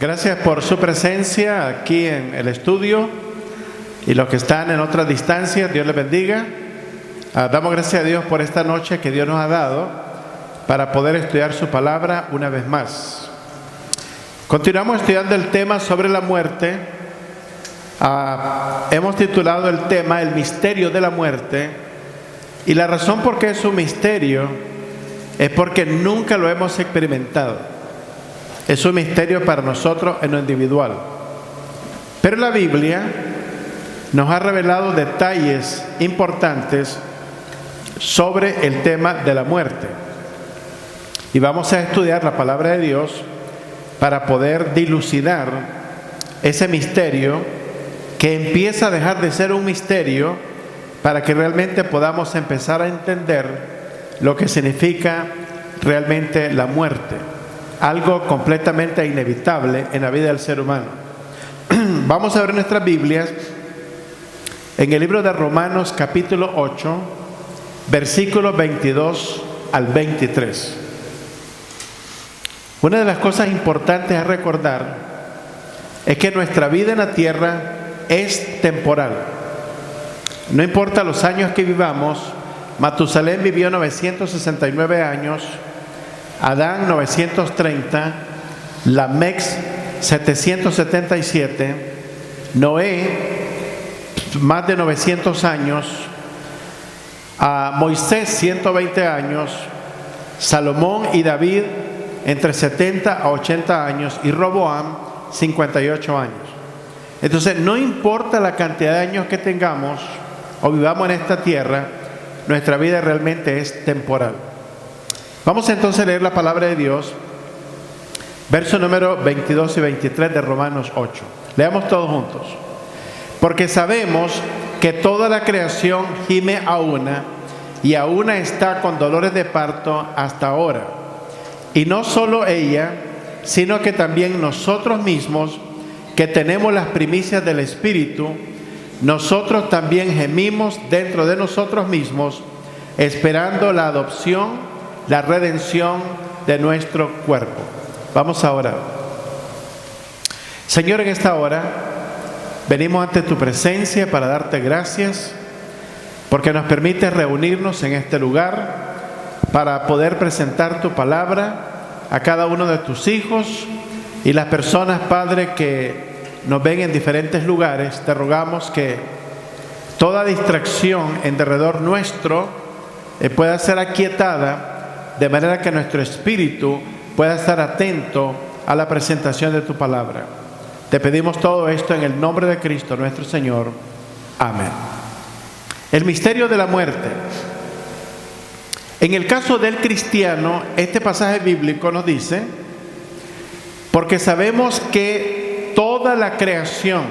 Gracias por su presencia aquí en el estudio y los que están en otras distancias, Dios les bendiga. Damos gracias a Dios por esta noche que Dios nos ha dado para poder estudiar su palabra una vez más. Continuamos estudiando el tema sobre la muerte. Hemos titulado el tema El misterio de la muerte, y la razón por qué es un misterio es porque nunca lo hemos experimentado. Es un misterio para nosotros en lo individual. Pero la Biblia nos ha revelado detalles importantes sobre el tema de la muerte. Y vamos a estudiar la palabra de Dios para poder dilucidar ese misterio que empieza a dejar de ser un misterio, para que realmente podamos empezar a entender lo que significa realmente la muerte. Algo completamente inevitable en la vida del ser humano. Vamos a ver nuestras Biblias en el libro de Romanos capítulo 8, versículos 22 al 23. Una de las cosas importantes a recordar es que nuestra vida en la tierra es temporal. No importa los años que vivamos. Matusalén vivió 969 años, Adán 930, Lamec 777, Noé más de 900 años, Moisés 120 años, Salomón y David entre 70 a 80 años y Roboam 58 años. Entonces, no importa la cantidad de años que tengamos o vivamos en esta tierra, nuestra vida realmente es temporal. Vamos entonces a leer la palabra de Dios, verso número 22 y 23 de Romanos 8. Leamos todos juntos. Porque sabemos que toda la creación gime a una, y a una está con dolores de parto hasta ahora. Y no solo ella, sino que también nosotros mismos, que tenemos las primicias del Espíritu, nosotros también gemimos dentro de nosotros mismos, esperando la adopción, la redención de nuestro cuerpo. Vamos a orar. Señor, en esta hora venimos ante tu presencia para darte gracias porque nos permites reunirnos en este lugar para poder presentar tu palabra a cada uno de tus hijos y las personas, Padre, que nos ven en diferentes lugares. Te rogamos que toda distracción en derredor nuestro pueda ser aquietada, de manera que nuestro espíritu pueda estar atento a la presentación de tu palabra. Te pedimos todo esto en el nombre de Cristo nuestro Señor. Amén. El misterio de la muerte. En el caso del cristiano, este pasaje bíblico nos dice: porque sabemos que toda la creación,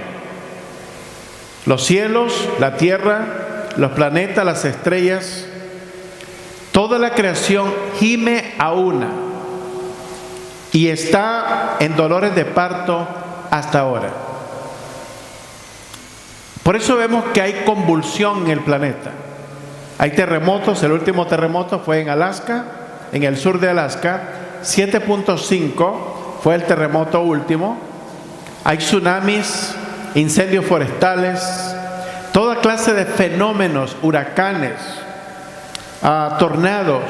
los cielos, la tierra, los planetas, las estrellas, toda la creación gime a una y está en dolores de parto hasta ahora. Por eso vemos que hay convulsión en el planeta. Hay terremotos. El último terremoto fue en Alaska, en el sur de Alaska. 7.5 fue el terremoto último. Hay tsunamis, incendios forestales, toda clase de fenómenos, huracanes, tornados.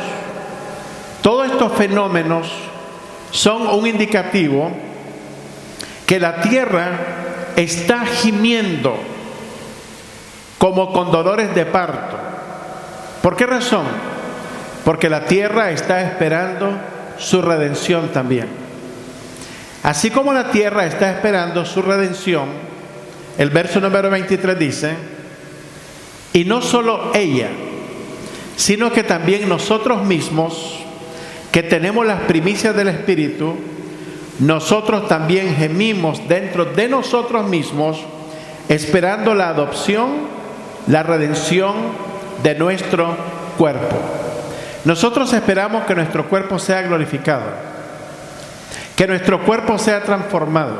Todos estos fenómenos son un indicativo que la tierra está gimiendo como con dolores de parto. ¿Por qué razón? Porque la tierra está esperando su redención también. Así como la tierra está esperando su redención, el verso número 23 dice: y no solo ella, sino que también nosotros mismos, que tenemos las primicias del Espíritu, nosotros también gemimos dentro de nosotros mismos, esperando la adopción, la redención de nuestro cuerpo. Nosotros esperamos que nuestro cuerpo sea glorificado, que nuestro cuerpo sea transformado,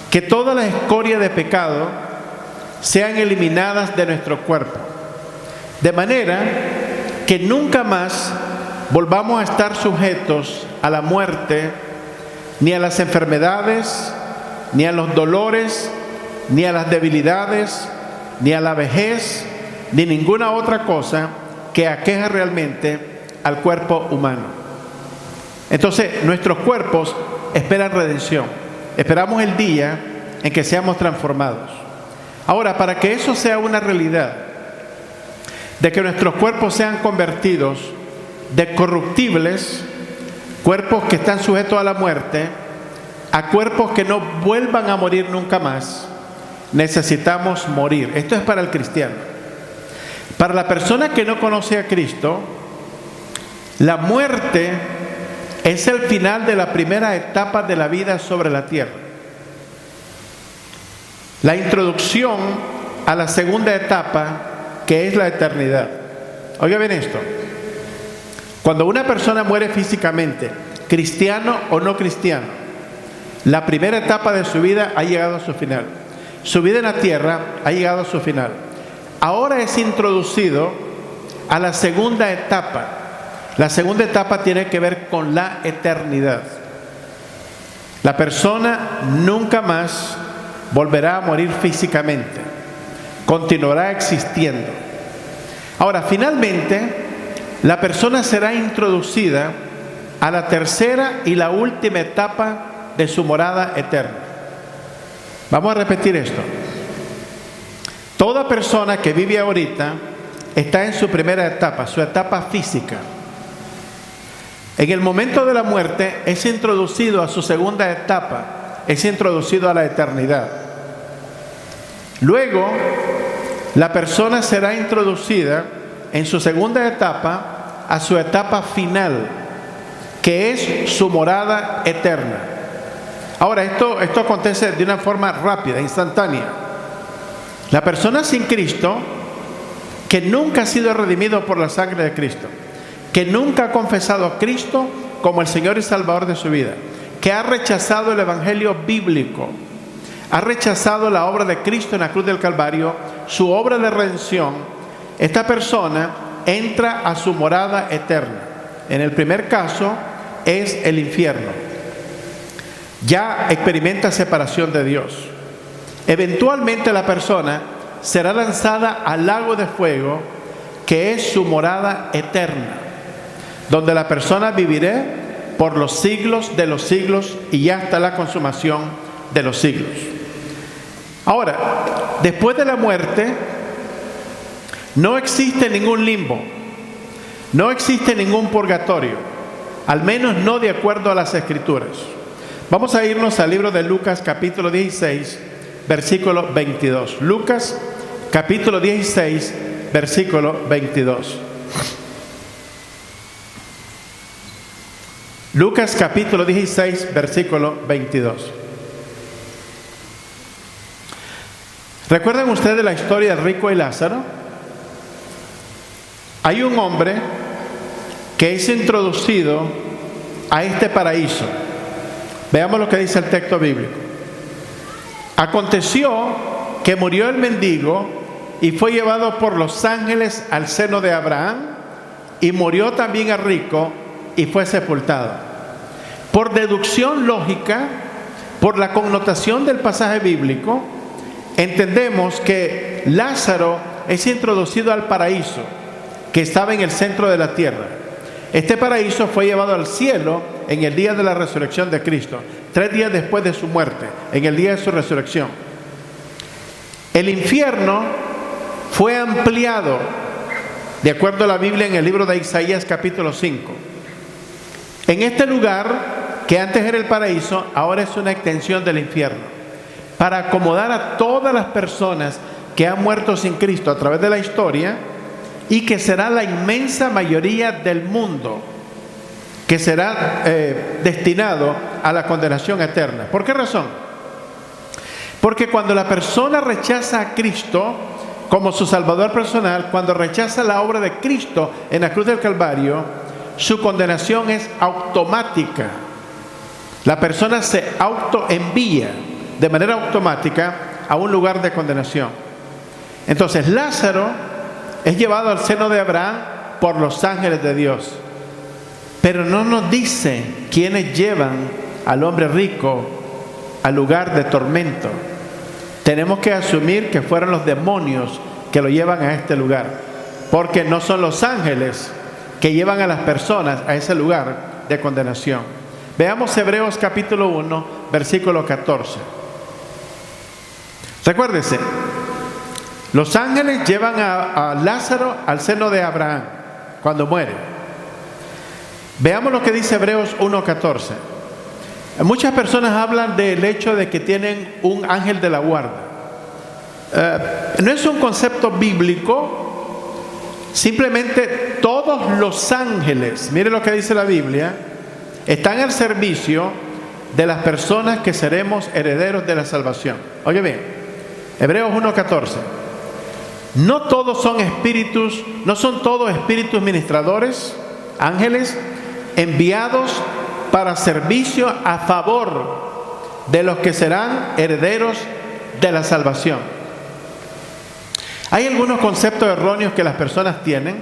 que toda la escoria de pecado sean eliminadas de nuestro cuerpo, de manera que nunca más volvamos a estar sujetos a la muerte, ni a las enfermedades, ni a los dolores, ni a las debilidades, ni a la vejez, ni ninguna otra cosa que aqueja realmente al cuerpo humano. Entonces, nuestros cuerpos esperan redención. Esperamos el día en que seamos transformados. Ahora, para que eso sea una realidad, de que nuestros cuerpos sean convertidos de corruptibles, cuerpos que están sujetos a la muerte, a cuerpos que no vuelvan a morir nunca más, necesitamos morir. Esto es para el cristiano. Para la persona que no conoce a Cristo, la muerte es el final de la primera etapa de la vida sobre la tierra. La introducción a la segunda etapa, que es la eternidad. Oiga bien esto. Cuando una persona muere físicamente, cristiano o no cristiano, la primera etapa de su vida ha llegado a su final. Su vida en la tierra ha llegado a su final. Ahora es introducido a la segunda etapa. La segunda etapa tiene que ver con la eternidad. La persona nunca más volverá a morir físicamente. Continuará existiendo. Ahora, finalmente, la persona será introducida a la tercera y la última etapa de su morada eterna. Vamos a repetir esto. Toda persona que vive ahorita está en su primera etapa, su etapa física. En el momento de la muerte es introducido a su segunda etapa, es introducido a la eternidad. Luego, la persona será introducida en su segunda etapa a su etapa final, que es su morada eterna. Ahora, esto acontece de una forma rápida, instantánea. La persona sin Cristo, que nunca ha sido redimido por la sangre de Cristo, que nunca ha confesado a Cristo como el Señor y Salvador de su vida, que ha rechazado el Evangelio bíblico, ha rechazado la obra de Cristo en la cruz del Calvario, su obra de redención, esta persona entra a su morada eterna. En el primer caso es el infierno. Ya experimenta separación de Dios. Eventualmente la persona será lanzada al lago de fuego, que es su morada eterna, donde la persona vivirá por los siglos de los siglos y hasta la consumación de los siglos. Ahora, después de la muerte, no existe ningún limbo, no existe ningún purgatorio, al menos no de acuerdo a las Escrituras. Vamos a irnos al libro de Lucas capítulo 16, versículo 22. Lucas capítulo 16, versículo 22. Lucas capítulo 16, versículo 22. ¿Recuerdan ustedes la historia del rico y Lázaro? Hay un hombre que es introducido a este paraíso. Veamos lo que dice el texto bíblico. Aconteció que murió el mendigo y fue llevado por los ángeles al seno de Abraham, y murió también el rico y fue sepultado. Por deducción lógica, por la connotación del pasaje bíblico, entendemos que Lázaro es introducido al paraíso que estaba en el centro de la tierra. Este paraíso fue llevado al cielo en el día de la resurrección de Cristo, 3 días después de su muerte, en el día de su resurrección. El infierno fue ampliado, de acuerdo a la Biblia, en el libro de Isaías capítulo 5. En este lugar, que antes era el paraíso, ahora es una extensión del infierno, para acomodar a todas las personas que han muerto sin Cristo a través de la historia, y que será la inmensa mayoría del mundo que será destinado a la condenación eterna. ¿Por qué razón? Porque cuando la persona rechaza a Cristo como su Salvador personal, cuando rechaza la obra de Cristo en la cruz del Calvario, su condenación es automática. La persona se autoenvía de manera automática a un lugar de condenación. Entonces, Lázaro es llevado al seno de Abraham por los ángeles de Dios. Pero no nos dice quiénes llevan al hombre rico al lugar de tormento, tenemos que asumir que fueron los demonios que lo llevan a este lugar, porque no son los ángeles que llevan a las personas a ese lugar de condenación. Veamos Hebreos capítulo 1, versículo 14. Recuérdese, los ángeles llevan a Lázaro al seno de Abraham cuando muere. Veamos lo que dice Hebreos 1:14. Muchas personas hablan del hecho de que tienen un ángel de la guarda. No es un concepto bíblico, simplemente todos los ángeles, mire lo que dice la Biblia, están al servicio de las personas que seremos herederos de la salvación. Oye bien, Hebreos 1:14. No todos son espíritus, no son todos espíritus ministradores, ángeles, enviados para servicio a favor de los que serán herederos de la salvación. Hay algunos conceptos erróneos que las personas tienen.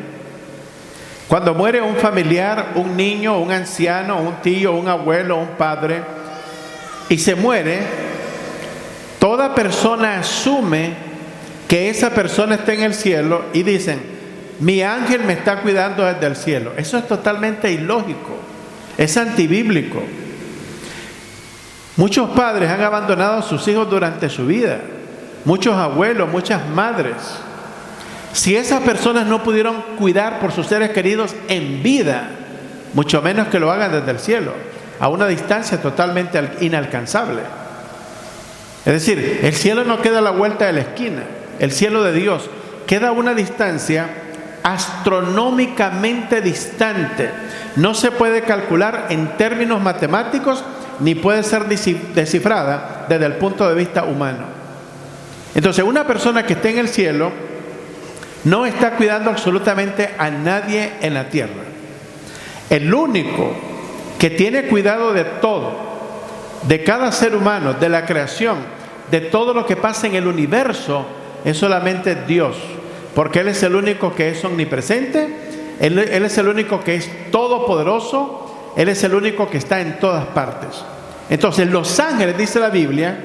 Cuando muere un familiar, un niño, un anciano, un tío, un abuelo, un padre, y se muere, toda persona asume que esa persona está en el cielo y dicen, mi ángel me está cuidando desde el cielo. Eso es totalmente ilógico, es antibíblico. Muchos padres han abandonado a sus hijos durante su vida, muchos abuelos, muchas madres. Si esas personas no pudieron cuidar por sus seres queridos en vida, mucho menos que lo hagan desde el cielo, a una distancia totalmente inalcanzable. Es decir, el cielo no queda a la vuelta de la esquina. El cielo de Dios queda a una distancia astronómicamente distante. No se puede calcular en términos matemáticos ni puede ser descifrada desde el punto de vista humano. Entonces, una persona que esté en el cielo no está cuidando absolutamente a nadie en la tierra. El único que tiene cuidado de todo, de cada ser humano, de la creación, de todo lo que pasa en el universo, es solamente Dios, porque Él es el único que es omnipresente, Él es el único que es todopoderoso, Él es el único que está en todas partes. Entonces, los ángeles, dice la Biblia,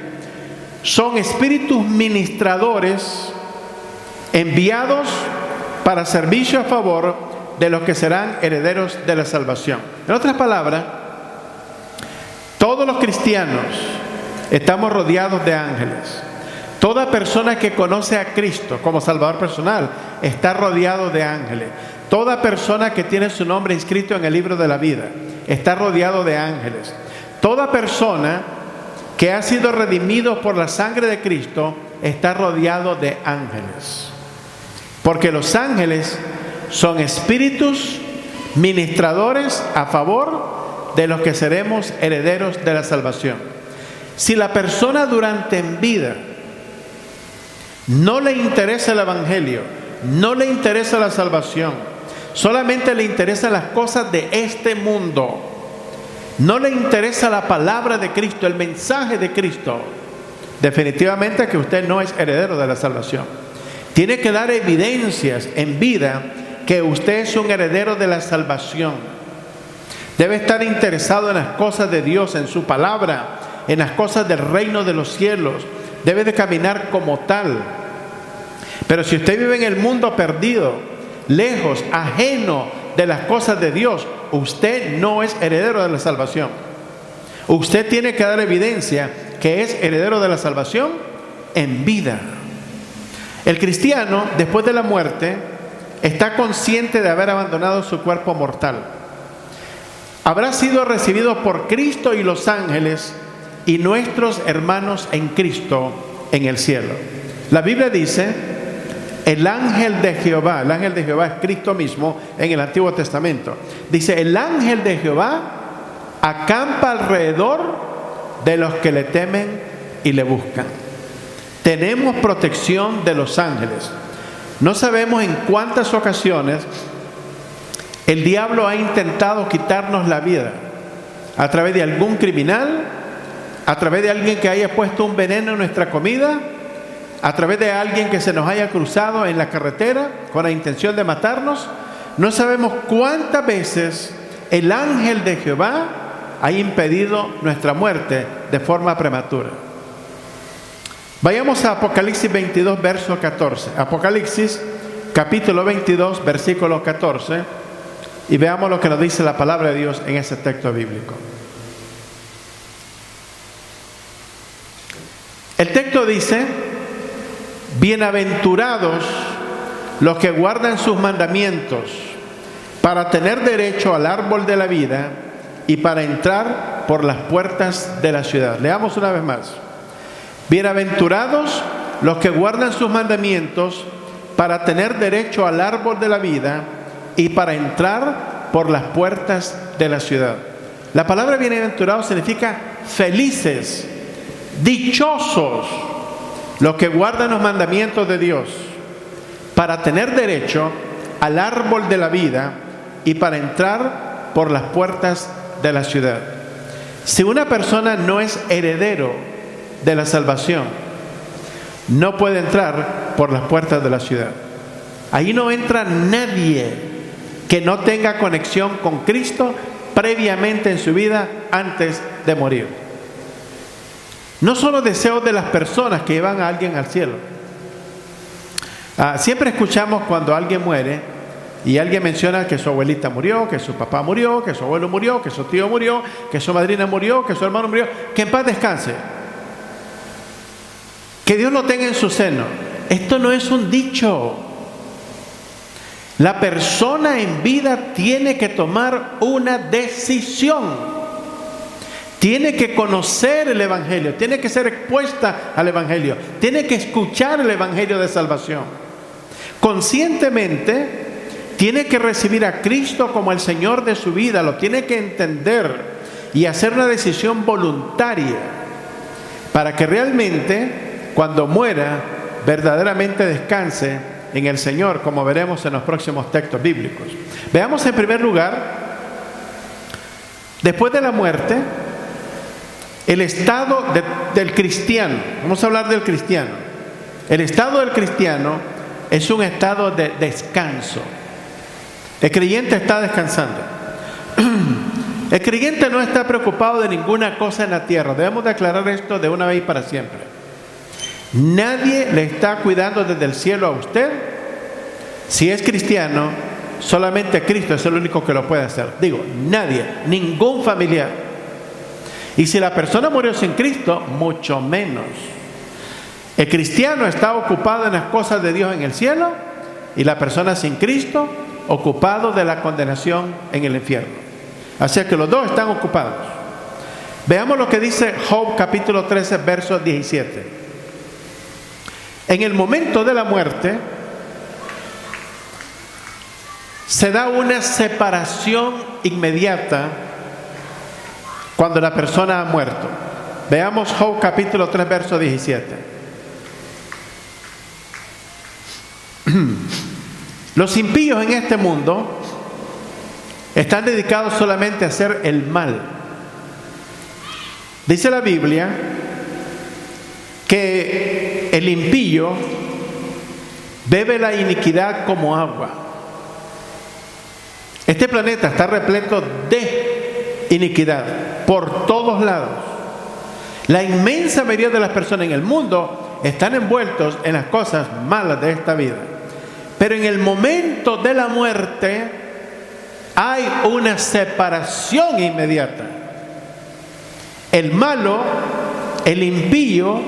son espíritus ministradores enviados para servicio a favor de los que serán herederos de la salvación. En otras palabras, todos los cristianos estamos rodeados de ángeles. Toda persona que conoce a Cristo como Salvador personal está rodeado de ángeles. Toda persona que tiene su nombre inscrito en el libro de la vida está rodeado de ángeles. Toda persona que ha sido redimido por la sangre de Cristo está rodeado de ángeles. Porque los ángeles son espíritus ministradores a favor de los que seremos herederos de la salvación. Si la persona durante en vida no le interesa el evangelio, no le interesa la salvación, solamente le interesan las cosas de este mundo, no le interesa la palabra de Cristo, el mensaje de Cristo, definitivamente que usted no es heredero de la salvación. Tiene que dar evidencias en vida que usted es un heredero de la salvación. Debe estar interesado en las cosas de Dios, en su palabra, en las cosas del reino de los cielos. Debe de caminar como tal. Pero si usted vive en el mundo perdido, lejos, ajeno de las cosas de Dios, usted no es heredero de la salvación. Usted tiene que dar evidencia que es heredero de la salvación en vida. El cristiano, después de la muerte, está consciente de haber abandonado su cuerpo mortal. Habrá sido recibido por Cristo y los ángeles y nuestros hermanos en Cristo en el cielo. La Biblia dice, el ángel de Jehová es Cristo mismo en el Antiguo Testamento. Dice, el ángel de Jehová acampa alrededor de los que le temen y le buscan. Tenemos protección de los ángeles. No sabemos en cuántas ocasiones el diablo ha intentado quitarnos la vida a través de algún criminal, a través de alguien que haya puesto un veneno en nuestra comida, a través de alguien que se nos haya cruzado en la carretera con la intención de matarnos. No sabemos cuántas veces el ángel de Jehová ha impedido nuestra muerte de forma prematura. Vayamos a Apocalipsis 22, verso 14. Apocalipsis, capítulo 22, versículo 14. Y veamos lo que nos dice la palabra de Dios en ese texto bíblico. El texto dice: bienaventurados los que guardan sus mandamientos para tener derecho al árbol de la vida y para entrar por las puertas de la ciudad. Leamos una vez más. Bienaventurados los que guardan sus mandamientos para tener derecho al árbol de la vida y para entrar por las puertas de la ciudad. La palabra bienaventurado significa felices, dichosos los que guardan los mandamientos de Dios para tener derecho al árbol de la vida y para entrar por las puertas de la ciudad. Si una persona no es heredero de la salvación, no puede entrar por las puertas de la ciudad. Ahí no entra nadie que no tenga conexión con Cristo previamente en su vida antes de morir. No son los deseos de las personas que llevan a alguien al cielo. Siempre escuchamos cuando alguien muere y alguien menciona que su abuelita murió, que su papá murió, que su abuelo murió, que su tío murió, que su madrina murió, que su hermano murió, que en paz descanse, que Dios lo tenga en su seno. Esto no es un dicho. La persona en vida tiene que tomar una decisión. Tiene que conocer el Evangelio, tiene que ser expuesta al Evangelio, tiene que escuchar el Evangelio de salvación. Conscientemente tiene que recibir a Cristo como el Señor de su vida, lo tiene que entender y hacer una decisión voluntaria para que realmente cuando muera verdaderamente descanse en el Señor, como veremos en los próximos textos bíblicos. Veamos en primer lugar, después de la muerte, el estado del cristiano. Vamos a hablar del cristiano. El estado del cristiano es un estado de descanso. El creyente está descansando. El creyente no está preocupado de ninguna cosa en la tierra. Debemos de aclarar esto de una vez y para siempre. Nadie le está cuidando desde el cielo a usted. Si es cristiano, solamente Cristo es el único que lo puede hacer. Digo, nadie, ningún familiar. Y si la persona murió sin Cristo, mucho menos. El cristiano está ocupado en las cosas de Dios en el cielo y la persona sin Cristo ocupado de la condenación en el infierno. Así que los dos están ocupados. Veamos lo que dice Job capítulo 13, verso 17. En el momento de la muerte se da una separación inmediata cuando la persona ha muerto. Veamos Job capítulo 3, verso 17. Los impíos en este mundo están dedicados solamente a hacer el mal. Dice la Biblia que el impío bebe la iniquidad como agua. Este planeta está repleto de iniquidad por todos lados. La inmensa mayoría de las personas en el mundo están envueltos en las cosas malas de esta vida. Pero en el momento de la muerte hay una separación inmediata. El malo, el impío,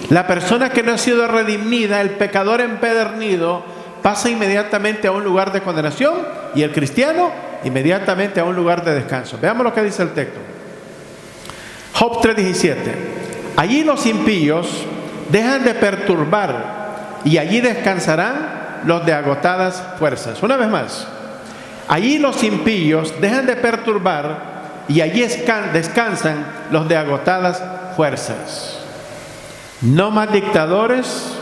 la persona que no ha sido redimida, el pecador empedernido, pasa inmediatamente a un lugar de condenación y el cristiano inmediatamente a un lugar de descanso. Veamos lo que dice el texto. Job 3:17. Allí los impíos dejan de perturbar y allí descansarán los de agotadas fuerzas. Una vez más. Allí los impíos dejan de perturbar y allí descansan los de agotadas fuerzas. No más dictadores,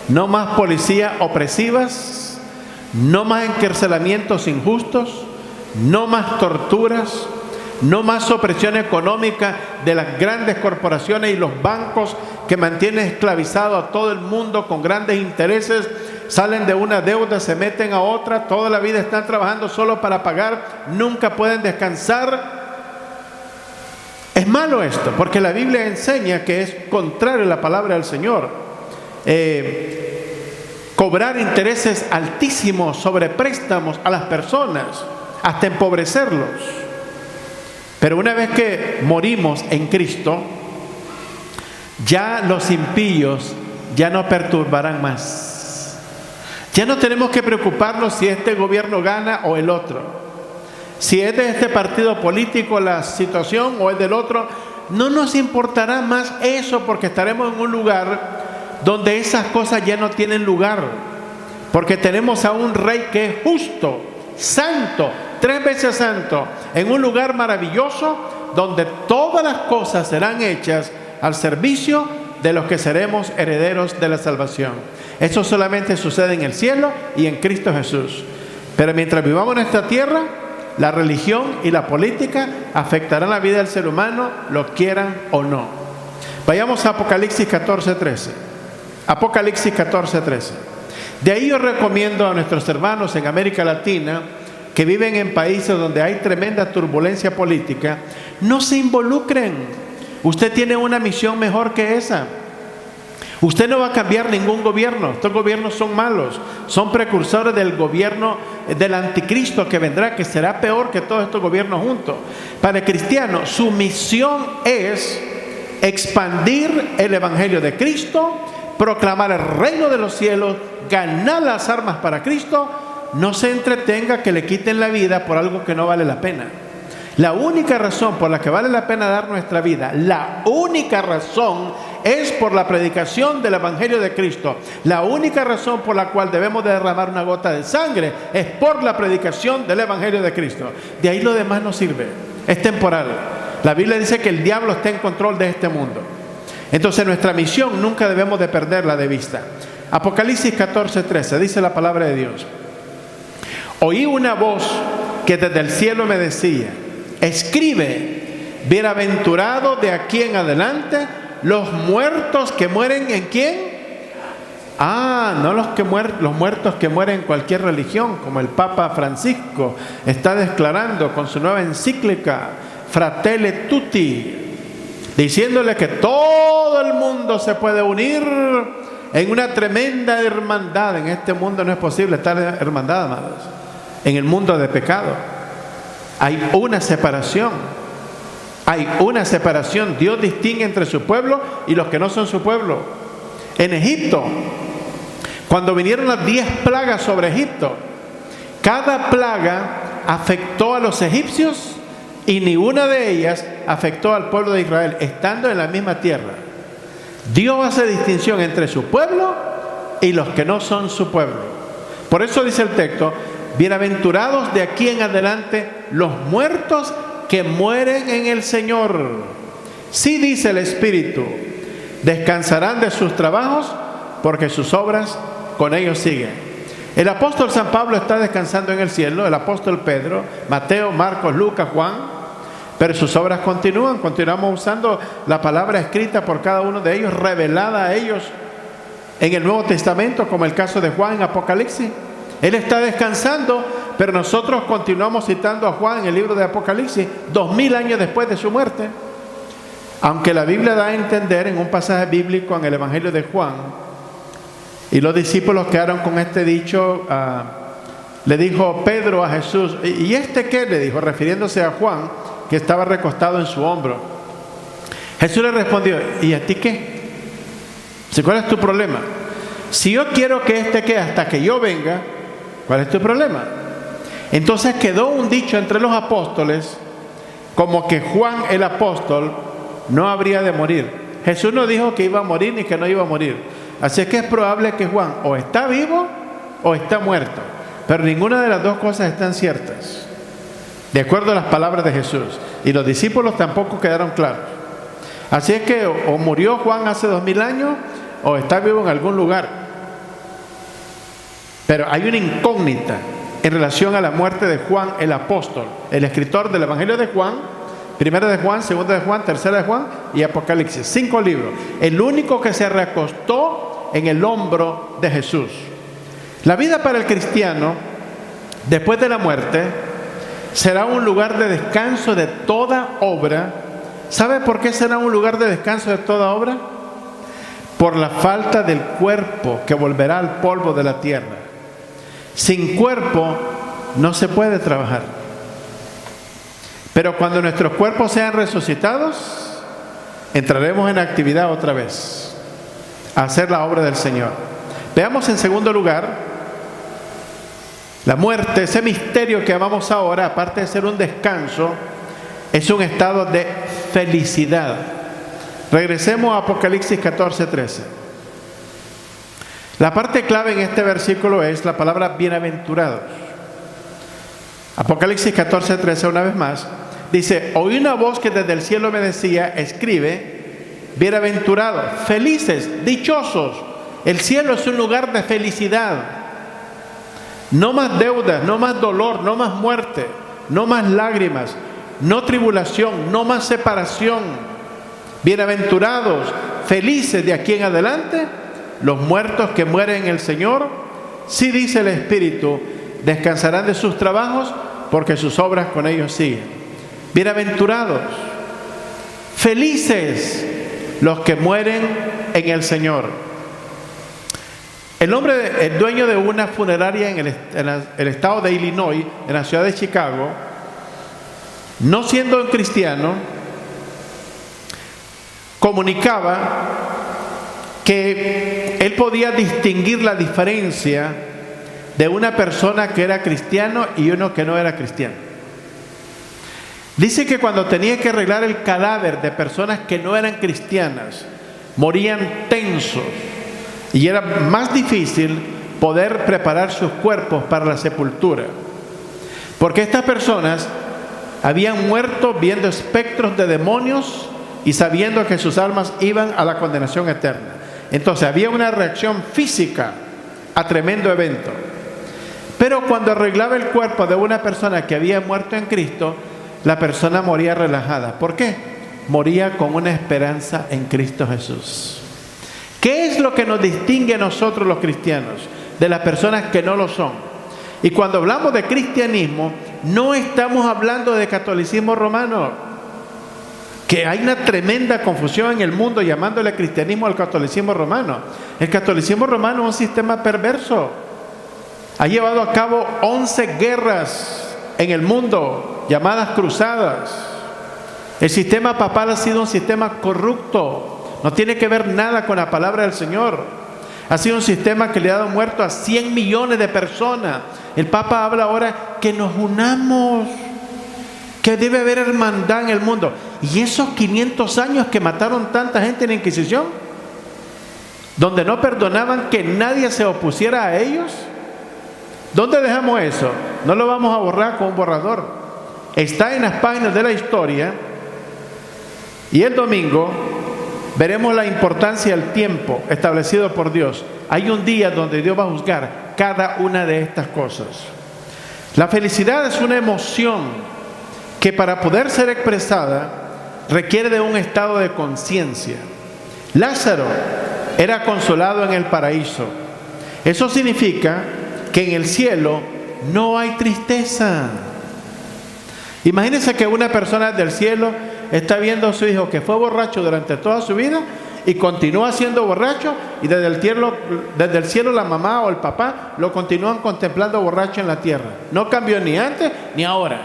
no más policías opresivas, no más encarcelamientos injustos, no más torturas, no más opresión económica de las grandes corporaciones y los bancos que mantienen esclavizado a todo el mundo con grandes intereses. Salen de una deuda, se meten a otra, toda la vida están trabajando solo para pagar, nunca pueden descansar. Es malo esto, porque la Biblia enseña que es contrario a la palabra del Señor. Cobrar intereses altísimos sobre préstamos a las personas, hasta empobrecerlos. Pero una vez que morimos en Cristo, ya los impíos ya no perturbarán más. Ya no tenemos que preocuparnos si este gobierno gana o el otro, si es de este partido político la situación o es del otro. No nos importará más eso, porque estaremos en un lugar donde esas cosas ya no tienen lugar, porque tenemos a un rey que es justo, santo, 3 veces santo, en un lugar maravilloso donde todas las cosas serán hechas al servicio de los que seremos herederos de la salvación. Eso solamente sucede en el cielo y en Cristo Jesús. Pero mientras vivamos en esta tierra, la religión y la política afectarán la vida del ser humano, lo quieran o no. Vayamos a Apocalipsis 14:13. Apocalipsis 14:13. De ahí yo recomiendo a nuestros hermanos en América Latina, que viven en países donde hay tremenda turbulencia política, no se involucren. Usted tiene una misión mejor que esa. Usted no va a cambiar ningún gobierno. Estos gobiernos son malos, son precursores del gobierno del anticristo que vendrá, que será peor que todos estos gobiernos juntos. Para el cristiano, su misión es expandir el evangelio de Cristo, proclamar el reino de los cielos, ganar las armas para Cristo. No se entretenga que le quiten la vida por algo que no vale la pena. La única razón por la que vale la pena dar nuestra vida, la única razón, es por la predicación del evangelio de Cristo. La única razón por la cual debemos de derramar una gota de sangre es por la predicación del evangelio de Cristo. De ahí lo demás no sirve, es temporal. La Biblia dice que el diablo está en control de este mundo. Entonces nuestra misión nunca debemos de perderla de vista. Apocalipsis 14:13 dice la palabra de Dios: oí una voz que desde el cielo me decía: escribe, bienaventurado de aquí en adelante los muertos que mueren ¿en quién? No los muertos que mueren en cualquier religión, como el Papa Francisco está declarando con su nueva encíclica Fratelli Tutti, diciéndole que todo el mundo se puede unir en una tremenda hermandad. En este mundo no es posible estar hermandad, amados. En el mundo de pecado hay una separación. Hay una separación. Dios distingue entre su pueblo y los que no son su pueblo. En Egipto, cuando vinieron las 10 plagas sobre Egipto, cada plaga afectó a los egipcios y ninguna de ellas afectó al pueblo de Israel, estando en la misma tierra. Dios hace distinción entre su pueblo y los que no son su pueblo. Por eso dice el texto: bienaventurados de aquí en adelante los muertos que mueren en el Señor. Sí, dice el Espíritu, descansarán de sus trabajos, porque sus obras con ellos siguen. El apóstol San Pablo está descansando en el cielo, el apóstol Pedro, Mateo, Marcos, Lucas, Juan, pero sus obras continúan. Continuamos usando la palabra escrita por cada uno de ellos, revelada a ellos en el Nuevo Testamento, como el caso de Juan en Apocalipsis. Él está descansando, pero nosotros continuamos citando a Juan en el libro de Apocalipsis 2000 años después de su muerte. Aunque la Biblia da a entender en un pasaje bíblico en el Evangelio de Juan, y los discípulos quedaron con este dicho, le dijo Pedro a Jesús: ¿y este qué? Le dijo, refiriéndose a Juan, que estaba recostado en su hombro. Jesús le respondió: ¿y a ti qué? ¿Cuál es tu problema? Si yo quiero que este quede hasta que yo venga, ¿cuál es tu problema? Entonces quedó un dicho entre los apóstoles, como que Juan el apóstol no habría de morir. Jesús no dijo que iba a morir ni que no iba a morir. Así es que es probable que Juan o está vivo o está muerto, pero ninguna de las dos cosas están ciertas, de acuerdo a las palabras de Jesús. Y los discípulos tampoco quedaron claros. Así es que o murió Juan hace 2000 años o está vivo en algún lugar. Pero hay una incógnita en relación a la muerte de Juan el apóstol, el escritor del Evangelio de Juan, Primera de Juan, Segunda de Juan, Tercera de Juan y Apocalipsis. 5 libros. El único que se recostó en el hombro de Jesús. La vida para el cristiano, después de la muerte, será un lugar de descanso de toda obra ¿Sabe por qué será un lugar de descanso de toda obra? Por la falta del cuerpo que volverá al polvo de la tierra. Sin cuerpo no se puede trabajar. Pero cuando nuestros cuerpos sean resucitados, entraremos en actividad otra vez, a hacer la obra del Señor. Veamos en segundo lugar, la muerte, ese misterio que amamos ahora, aparte de ser un descanso, es un estado de felicidad. Regresemos a Apocalipsis 14:13. La parte clave en este versículo es la palabra bienaventurados. Apocalipsis 14:13, una vez más, dice: oí una voz que desde el cielo me decía, escribe, bienaventurados, felices, dichosos. El cielo es un lugar de felicidad. No más deudas, no más dolor, no más muerte, no más lágrimas, no tribulación, no más separación. Bienaventurados, felices de aquí en adelante, los muertos que mueren en el Señor. Sí, dice el Espíritu, descansarán de sus trabajos porque sus obras con ellos siguen. Bienaventurados, felices los que mueren en el Señor. El dueño de una funeraria en el estado de Illinois, en la ciudad de Chicago, no siendo un cristiano, comunicaba que él podía distinguir la diferencia de una persona que era cristiano y uno que no era cristiano. Dice que cuando tenía que arreglar el cadáver de personas que no eran cristianas, morían tensos y era más difícil poder preparar sus cuerpos para la sepultura, porque estas personas habían muerto viendo espectros de demonios y sabiendo que sus almas iban a la condenación eterna. Entonces había una reacción física a tremendo evento. Pero cuando arreglaba el cuerpo de una persona que había muerto en Cristo, la persona moría relajada. ¿Por qué? Moría con una esperanza en Cristo Jesús. ¿Qué es lo que nos distingue a nosotros los cristianos de las personas que no lo son? Y cuando hablamos de cristianismo, no estamos hablando de catolicismo romano, que hay una tremenda confusión en el mundo llamándole cristianismo al catolicismo romano. El catolicismo romano es un sistema perverso. Ha llevado a cabo 11 guerras en el mundo, llamadas cruzadas. El sistema papal ha sido un sistema corrupto. No tiene que ver nada con la palabra del Señor. Ha sido un sistema que le ha dado muerto a 100 millones de personas. El Papa habla ahora que nos unamos, que debe haber hermandad en el mundo. ¿Y esos 500 años que mataron tanta gente en la Inquisición? Donde no perdonaban que nadie se opusiera a ellos. ¿Dónde dejamos eso? No lo vamos a borrar con un borrador. Está en las páginas de la historia. Y el domingo veremos la importancia del tiempo establecido por Dios. Hay un día donde Dios va a juzgar cada una de estas cosas. La felicidad es una emoción que para poder ser expresada requiere de un estado de conciencia. Lázaro era consolado en el paraíso. Eso significa que en el cielo no hay tristeza. Imagínense que una persona del cielo está viendo a su hijo que fue borracho durante toda su vida y continúa siendo borracho, y desde el cielo la mamá o el papá lo continúan contemplando borracho en la tierra. No cambió ni antes ni ahora.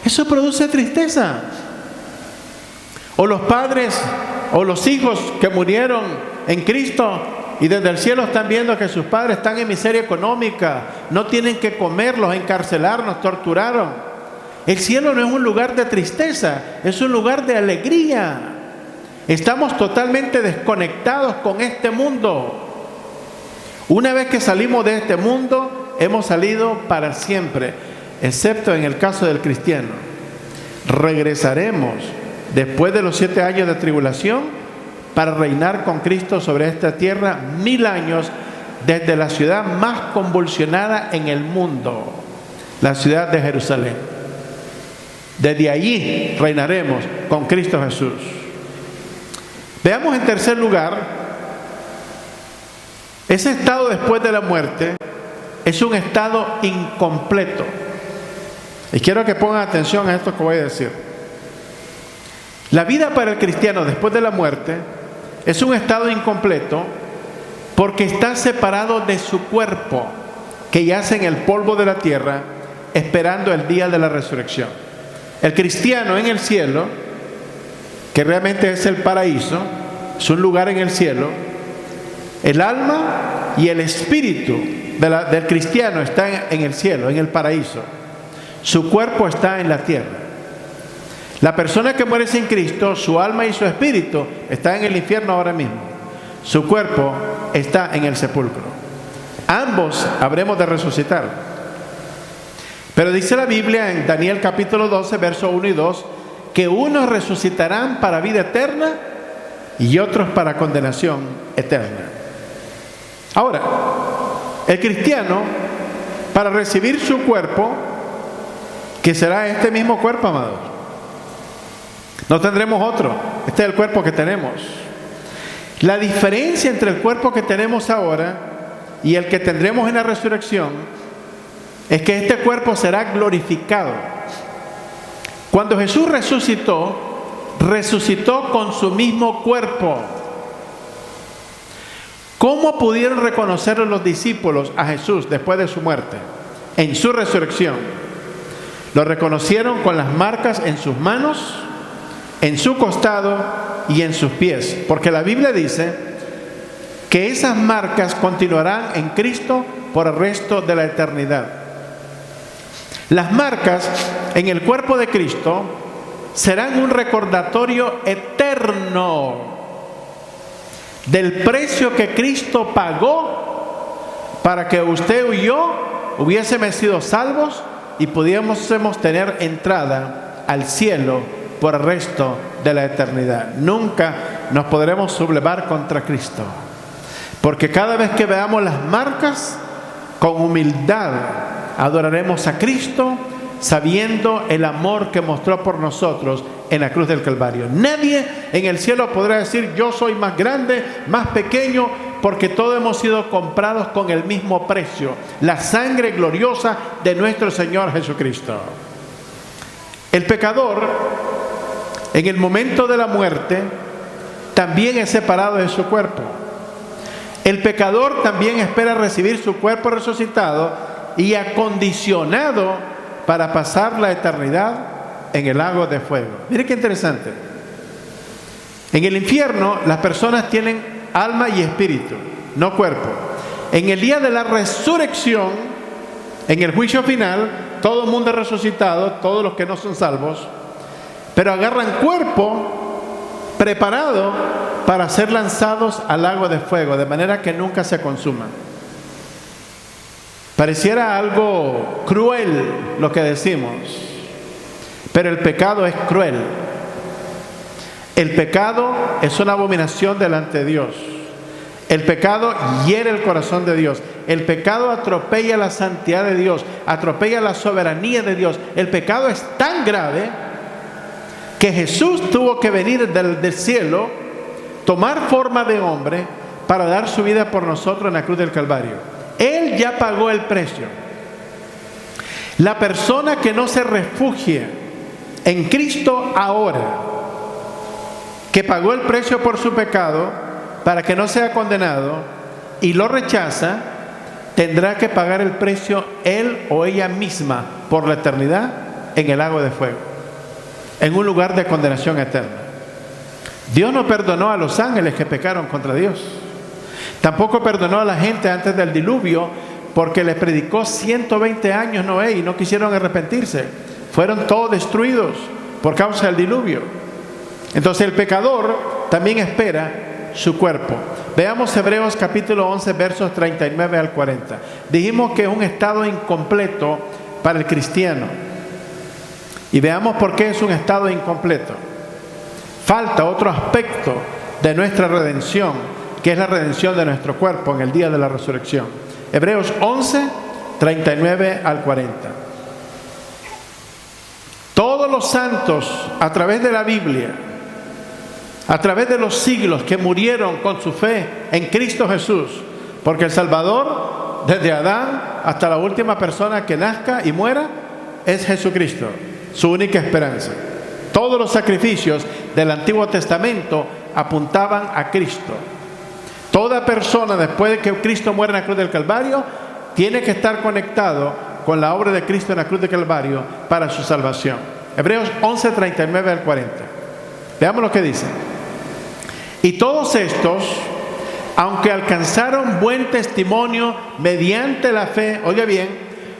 Eso produce tristeza. O los padres o los hijos que murieron en Cristo y desde el cielo están viendo que sus padres están en miseria económica, no tienen que comer, los encarcelaron, los torturaron. El cielo no es un lugar de tristeza, es un lugar de alegría. Estamos totalmente desconectados con este mundo. Una vez que salimos de este mundo, hemos salido para siempre, excepto en el caso del cristiano. Regresaremos después de los 7 años de tribulación para reinar con Cristo sobre esta tierra 1000 años, desde la ciudad más convulsionada en el mundo, la ciudad de Jerusalén. Desde allí reinaremos con Cristo Jesús. Veamos en tercer lugar, ese estado después de la muerte es un estado incompleto. Y quiero que pongan atención a esto que voy a decir. La vida para el cristiano después de la muerte es un estado incompleto porque está separado de su cuerpo, que yace en el polvo de la tierra, esperando el día de la resurrección. El cristiano en el cielo, que realmente es el paraíso, es un lugar en el cielo, el alma y el espíritu del cristiano están en el cielo, en el paraíso. Su cuerpo está en la tierra. La persona que muere sin Cristo, su alma y su espíritu están en el infierno ahora mismo. Su cuerpo está en el sepulcro. Ambos habremos de resucitar. Pero dice la Biblia en Daniel capítulo 12, versos 1 y 2, que unos resucitarán para vida eterna y otros para condenación eterna. Ahora, el cristiano, para recibir su cuerpo, que será este mismo cuerpo, amados, no tendremos otro. Este es el cuerpo que tenemos. La diferencia entre el cuerpo que tenemos ahora y el que tendremos en la resurrección es que este cuerpo será glorificado. Cuando Jesús resucitó, resucitó con su mismo cuerpo. ¿Cómo pudieron reconocer los discípulos a Jesús después de su muerte? En su resurrección. Lo reconocieron con las marcas en sus manos, en su costado y en sus pies, porque la Biblia dice que esas marcas continuarán en Cristo por el resto de la eternidad. Las marcas en el cuerpo de Cristo serán un recordatorio eterno del precio que Cristo pagó para que usted y yo hubiésemos sido salvos y pudiésemos tener entrada al cielo por el resto de la eternidad. Nunca nos podremos sublevar contra Cristo, porque cada vez que veamos las marcas, con humildad adoraremos a Cristo, sabiendo el amor que mostró por nosotros en la cruz del Calvario. Nadie en el cielo podrá decir yo soy más grande, más pequeño, porque todos hemos sido comprados con el mismo precio, la sangre gloriosa de nuestro Señor Jesucristo. El pecador, en el momento de la muerte, también es separado de su cuerpo. El pecador también espera recibir su cuerpo resucitado y acondicionado para pasar la eternidad en el lago de fuego. Mire qué interesante. En el infierno las personas tienen alma y espíritu, no cuerpo. En el día de la resurrección, en el juicio final, todo el mundo es resucitado, todos los que no son salvos, pero agarran cuerpo preparado para ser lanzados al lago de fuego, de manera que nunca se consuman. Pareciera algo cruel lo que decimos, pero el pecado es cruel. El pecado es una abominación delante de Dios. El pecado hiere el corazón de Dios. El pecado atropella la santidad de Dios, atropella la soberanía de Dios. El pecado es tan grave que Jesús tuvo que venir del cielo, tomar forma de hombre para dar su vida por nosotros en la cruz del Calvario. Él ya pagó el precio. La persona que no se refugie en Cristo ahora, que pagó el precio por su pecado para que no sea condenado y lo rechaza, tendrá que pagar el precio él o ella misma por la eternidad en el lago de fuego, en un lugar de condenación eterna. Dios no perdonó a los ángeles que pecaron contra Dios. Tampoco perdonó a la gente antes del diluvio, porque les predicó 120 años Noé y no quisieron arrepentirse. Fueron todos destruidos por causa del diluvio. Entonces el pecador también espera su cuerpo. Veamos Hebreos capítulo 11, versos 39 al 40. Dijimos que es un estado incompleto para el cristiano. Y veamos por qué es un estado incompleto. Falta otro aspecto de nuestra redención, que es la redención de nuestro cuerpo en el día de la resurrección. Hebreos 11, 39 al 40. Todos los santos a través de la Biblia, a través de los siglos, que murieron con su fe en Cristo Jesús, porque el Salvador, desde Adán hasta la última persona que nazca y muera, es Jesucristo, su única esperanza. Todos los sacrificios del Antiguo Testamento apuntaban a Cristo. Toda persona, después de que Cristo muere en la cruz del Calvario, tiene que estar conectado con la obra de Cristo en la cruz del Calvario para su salvación. Hebreos 11, 39 al 40. Veamos lo que dice. Y todos estos, aunque alcanzaron buen testimonio mediante la fe, oiga bien,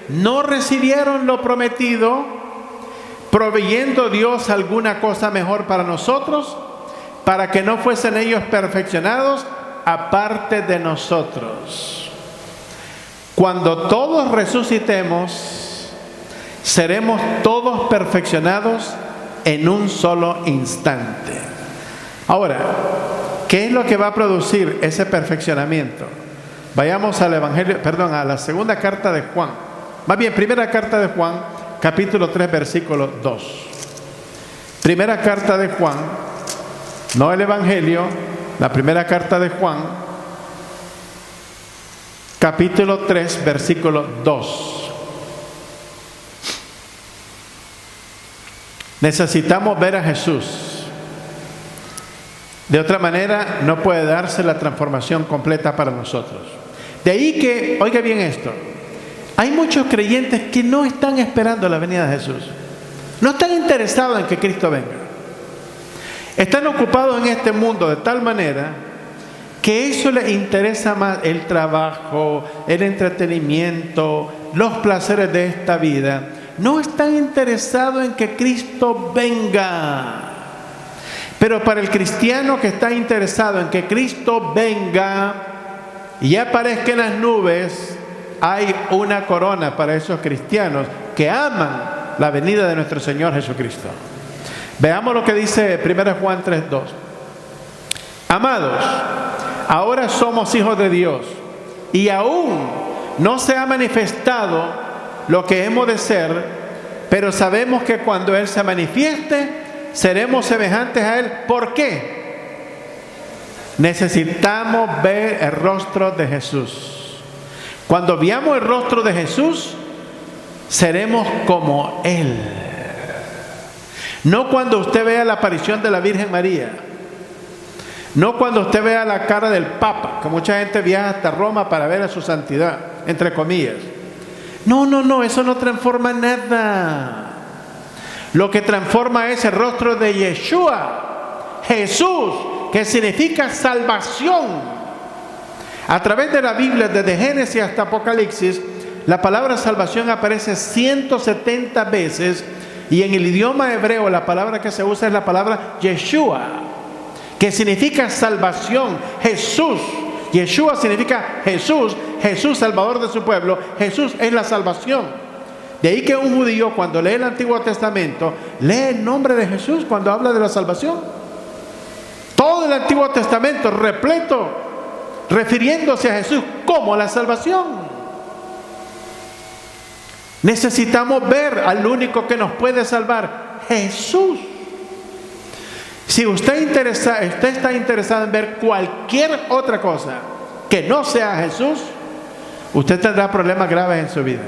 no recibieron lo prometido, proveyendo Dios alguna cosa mejor para nosotros, para que no fuesen ellos perfeccionados aparte de nosotros. Cuando todos resucitemos, seremos todos perfeccionados en un solo instante. Ahora, ¿qué es lo que va a producir ese perfeccionamiento? Vayamos al a la segunda carta de Juan. Más bien, primera carta de Juan, capítulo 3, versículo 2. Primera carta de Juan, no el Evangelio, la primera carta de Juan, capítulo 3, versículo 2. Necesitamos ver a Jesús. De otra manera, no puede darse la transformación completa para nosotros. De ahí que, oiga bien esto, hay muchos creyentes que no están esperando la venida de Jesús. No están interesados en que Cristo venga. Están ocupados en este mundo de tal manera que eso les interesa más: el trabajo, el entretenimiento, los placeres de esta vida. No están interesados en que Cristo venga. Pero para el cristiano que está interesado en que Cristo venga y aparezca en las nubes, hay una corona para esos cristianos que aman la venida de nuestro Señor Jesucristo. Veamos lo que dice 1 Juan 3:2. Amados, ahora somos hijos de Dios y aún no se ha manifestado lo que hemos de ser, pero sabemos que cuando Él se manifieste, seremos semejantes a Él. ¿Por qué? Necesitamos ver el rostro de Jesús. Cuando veamos el rostro de Jesús, seremos como Él. No cuando usted vea la aparición de la Virgen María. No cuando usted vea la cara del Papa, que mucha gente viaja hasta Roma para ver a su santidad, entre comillas. No, eso no transforma nada. Lo que transforma es el rostro de Yeshua, Jesús, que significa salvación. A través de la Biblia, desde Génesis hasta Apocalipsis, la palabra salvación aparece 170 veces, y en el idioma hebreo la palabra que se usa es la palabra Yeshua, que significa salvación. Jesús, Yeshua significa Jesús, Jesús salvador de su pueblo. Jesús es la salvación. De ahí que un judío, cuando lee el Antiguo Testamento, lee el nombre de Jesús cuando habla de la salvación. Todo el Antiguo Testamento repleto, refiriéndose a Jesús como la salvación. Necesitamos ver al único que nos puede salvar, Jesús. Si usted está interesado en ver cualquier otra cosa que no sea Jesús, usted tendrá problemas graves en su vida,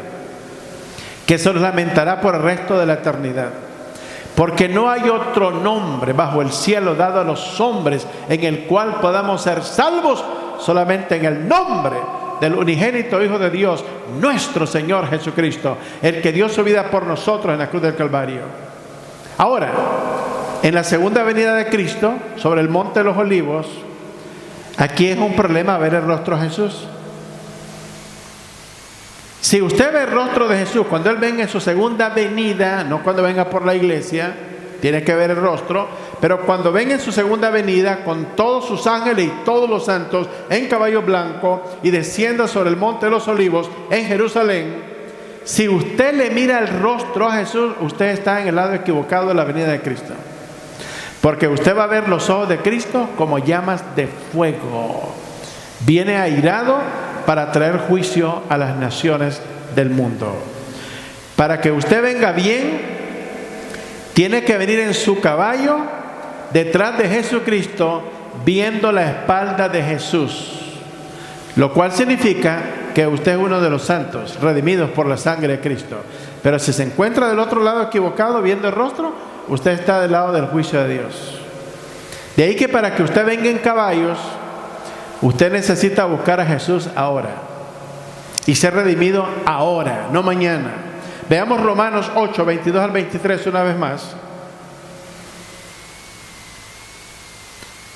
que se lamentará por el resto de la eternidad. Porque no hay otro nombre bajo el cielo dado a los hombres en el cual podamos ser salvos, solamente en el nombre del unigénito Hijo de Dios, nuestro Señor Jesucristo, el que dio su vida por nosotros en la cruz del Calvario. Ahora, en la segunda venida de Cristo, sobre el monte de los Olivos, aquí es un problema ver el rostro de Jesús. Si usted ve el rostro de Jesús cuando Él venga en su segunda venida, no cuando venga por la iglesia, tiene que ver el rostro, pero cuando venga en su segunda venida con todos sus ángeles y todos los santos en caballo blanco y descienda sobre el monte de los Olivos en Jerusalén, si usted le mira el rostro a Jesús, usted está en el lado equivocado de la venida de Cristo. Porque usted va a ver los ojos de Cristo como llamas de fuego. Viene airado para traer juicio a las naciones del mundo. Para que usted venga bien, tiene que venir en su caballo, detrás de Jesucristo, viendo la espalda de Jesús. Lo cual significa que usted es uno de los santos, redimidos por la sangre de Cristo. Pero si se encuentra del otro lado equivocado, viendo el rostro, usted está del lado del juicio de Dios. De ahí que para que usted venga en caballos, usted necesita buscar a Jesús ahora y ser redimido ahora, no mañana. Veamos Romanos 8, 22 al 23 una vez más.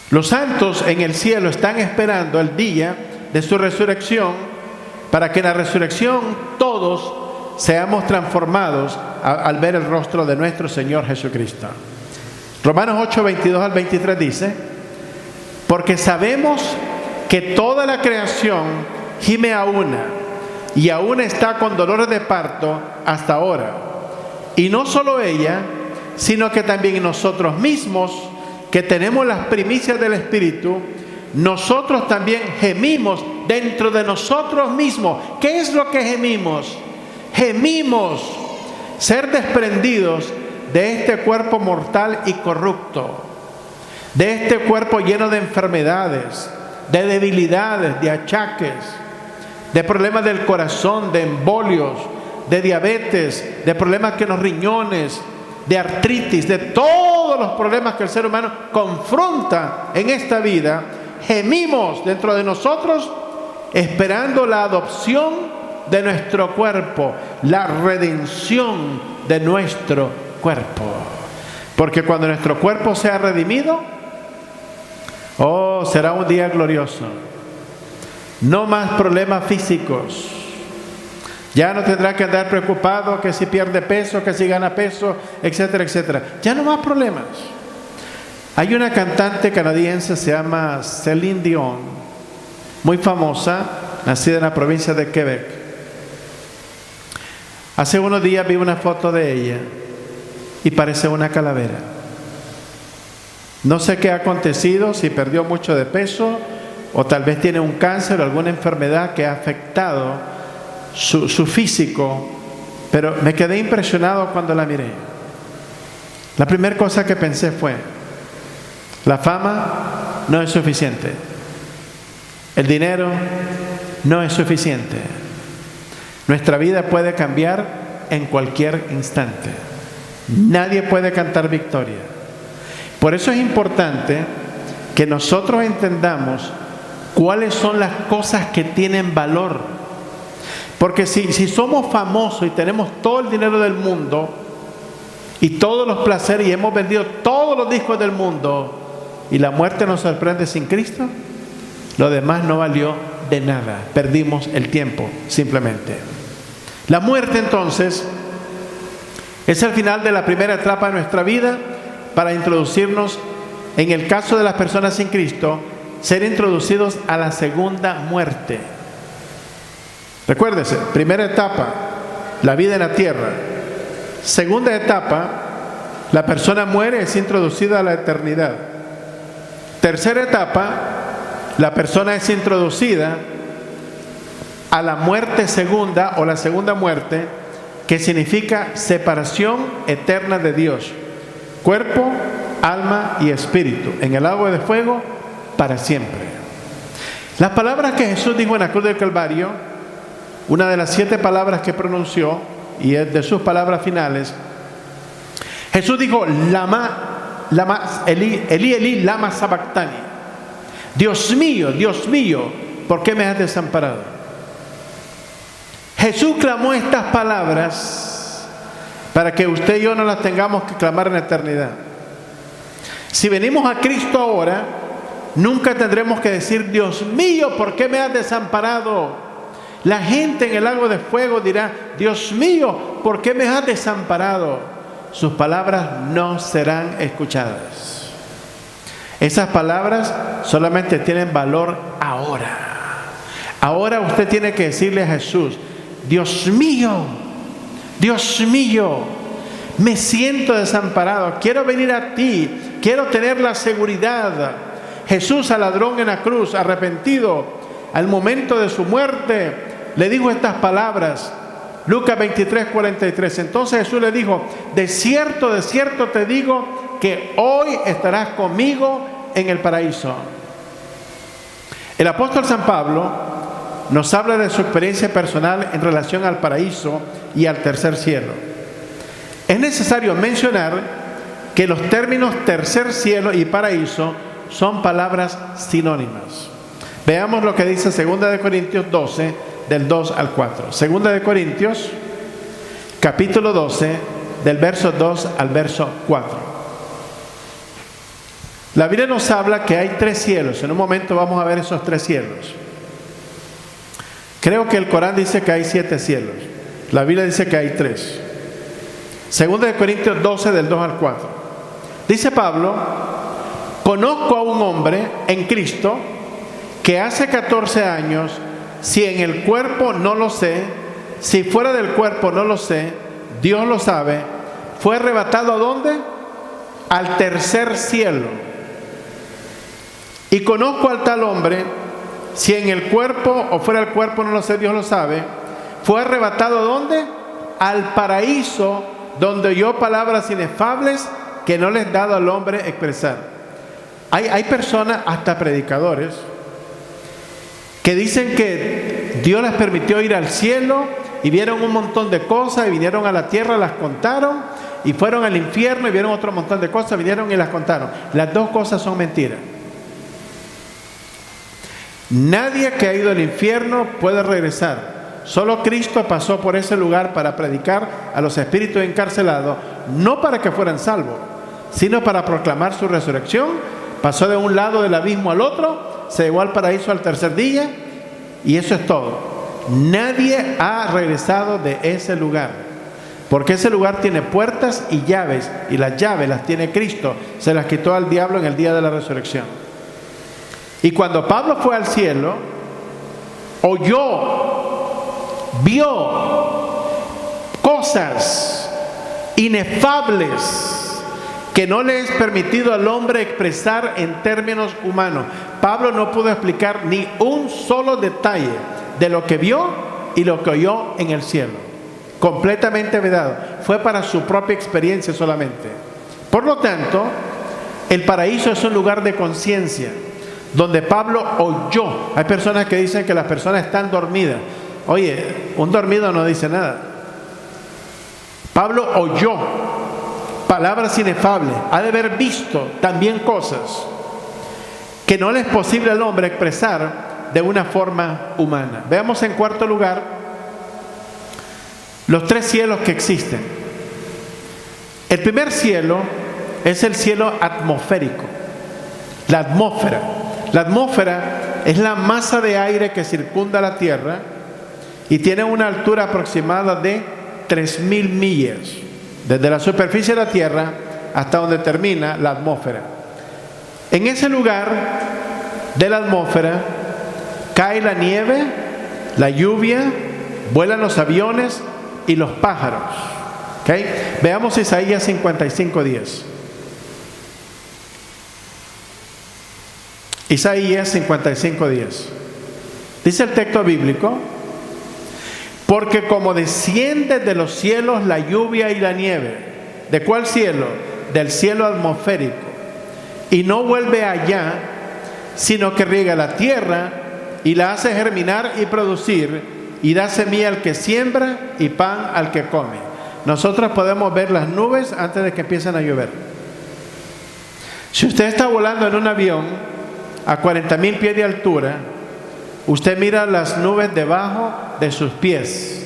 Los santos en el cielo están esperando el día de su resurrección para que en la resurrección todos seamos transformados al ver el rostro de nuestro Señor Jesucristo. Romanos 8, 22 al 23 dice: porque sabemos que toda la creación gime a una y aún está con dolores de parto hasta ahora. Y no solo ella, sino que también nosotros mismos, que tenemos las primicias del Espíritu, nosotros también gemimos dentro de nosotros mismos. ¿Qué es lo que gemimos? Gemimos ser desprendidos de este cuerpo mortal y corrupto, de este cuerpo lleno de enfermedades, de debilidades, de achaques, de problemas del corazón, de embolios, de diabetes, de problemas que los riñones, de artritis, de todos los problemas que el ser humano confronta en esta vida. Gemimos dentro de nosotros esperando la adopción de nuestro cuerpo, la redención de nuestro cuerpo. Porque cuando nuestro cuerpo sea redimido, será un día glorioso. No más problemas físicos. Ya no tendrá que andar preocupado que si pierde peso, que si gana peso, etcétera, etcétera. Ya no más problemas. Hay una cantante canadiense, se llama Celine Dion, muy famosa, nacida en la provincia de Quebec. Hace unos días vi una foto de ella y parece una calavera. No sé qué ha acontecido, si perdió mucho de peso o tal vez tiene un cáncer o alguna enfermedad que ha afectado su físico, pero me quedé impresionado cuando la miré. La primera cosa que pensé fue: la fama no es suficiente, el dinero no es suficiente. Nuestra vida puede cambiar en cualquier instante. Nadie puede cantar victoria. Por eso es importante que nosotros entendamos cuáles son las cosas que tienen valor. Porque si somos famosos y tenemos todo el dinero del mundo y todos los placeres y hemos vendido todos los discos del mundo y la muerte nos sorprende sin Cristo, lo demás no valió de nada. Perdimos el tiempo simplemente. La muerte entonces es el final de la primera etapa de nuestra vida para introducirnos, en el caso de las personas sin Cristo, ser introducidos a la segunda muerte. Recuérdese, primera etapa, la vida en la tierra. Segunda etapa, la persona muere, es introducida a la eternidad. Tercera etapa, la persona es introducida a la muerte segunda o la segunda muerte, que significa separación eterna de Dios. Cuerpo, alma y espíritu, en el lago de fuego para siempre. Las palabras que Jesús dijo en la cruz del Calvario, una de las 7 palabras que pronunció, y es de sus palabras finales, Jesús dijo: Eli, Eli, lama sabactani. Dios mío, ¿por qué me has desamparado? Jesús clamó estas palabras para que usted y yo no las tengamos que clamar en la eternidad. Si venimos a Cristo ahora, nunca tendremos que decir: Dios mío, ¿por qué me has desamparado? La gente en el lago de fuego dirá: Dios mío, ¿por qué me has desamparado? Sus palabras no serán escuchadas. Esas palabras solamente tienen valor ahora. Ahora usted tiene que decirle a Jesús: Dios mío, me siento desamparado, quiero venir a ti, quiero tener la seguridad. Jesús al ladrón en la cruz, arrepentido, al momento de su muerte, le dijo estas palabras. Lucas 23, 43. Entonces Jesús le dijo: de cierto te digo que hoy estarás conmigo en el paraíso. El apóstol San Pablo nos habla de su experiencia personal en relación al paraíso y al tercer cielo. Es necesario mencionar que los términos tercer cielo y paraíso son palabras sinónimas. Veamos lo que dice 2 Corintios 12, del 2 al 4. 2 Corintios, capítulo 12, del verso 2 al verso 4. La Biblia nos habla que hay 3 cielos. En un momento vamos a ver esos 3 cielos. Creo que el Corán dice que hay 7 cielos. La Biblia dice que hay 3. 2 Corintios 12, del 2 al 4. Dice Pablo: conozco a un hombre en Cristo que hace 14 años, si en el cuerpo no lo sé, si fuera del cuerpo no lo sé, Dios lo sabe, fue arrebatado ¿a dónde? Al tercer cielo. Y conozco al tal hombre, si en el cuerpo o fuera del cuerpo no lo sé, Dios lo sabe, fue arrebatado ¿a dónde? Al paraíso, donde oyó palabras inefables que no les he dado al hombre expresar. Hay personas, hasta predicadores, que dicen que Dios les permitió ir al cielo y vieron un montón de cosas y vinieron a la tierra, las contaron, y fueron al infierno y vieron otro montón de cosas, vinieron y las contaron. Las dos cosas son mentiras. Nadie que ha ido al infierno puede regresar. Solo Cristo pasó por ese lugar para predicar a los espíritus encarcelados, no para que fueran salvos, sino para proclamar su resurrección. Pasó de un lado del abismo al otro, se llevó al paraíso al tercer día, y eso es todo. Nadie ha regresado de ese lugar, porque ese lugar tiene puertas y llaves, y las llaves las tiene Cristo. Se las quitó al diablo en el día de la resurrección. Y cuando Pablo fue al cielo, oyó, vio cosas inefables que no le es permitido al hombre expresar en términos humanos. Pablo no pudo explicar ni un solo detalle de lo que vio y lo que oyó en el cielo. Completamente vedado. Fue para su propia experiencia solamente. Por lo tanto, el paraíso es un lugar de conciencia, donde Pablo oyó. Hay personas que dicen que las personas están dormidas. Oye, un dormido no dice nada. Pablo oyó palabras inefables, ha de haber visto también cosas que no le es posible al hombre expresar de una forma humana. Veamos en cuarto lugar los 3 cielos que existen. El primer cielo es el cielo atmosférico, la atmósfera. La atmósfera es la masa de aire que circunda la Tierra y tiene una altura aproximada de 3.000 millas, desde la superficie de la Tierra hasta donde termina la atmósfera. En ese lugar de la atmósfera cae la nieve, la lluvia, vuelan los aviones y los pájaros. ¿Okay? Veamos Isaías 55:10. Isaías 55:10. Dice el texto bíblico: porque como desciende de los cielos la lluvia y la nieve. ¿De cuál cielo? Del cielo atmosférico. Y no vuelve allá, sino que riega la tierra y la hace germinar y producir, y da semilla al que siembra y pan al que come. Nosotros podemos ver las nubes antes de que empiecen a llover. Si usted está volando en un avión a 40.000 pies de altura, usted mira las nubes debajo de sus pies,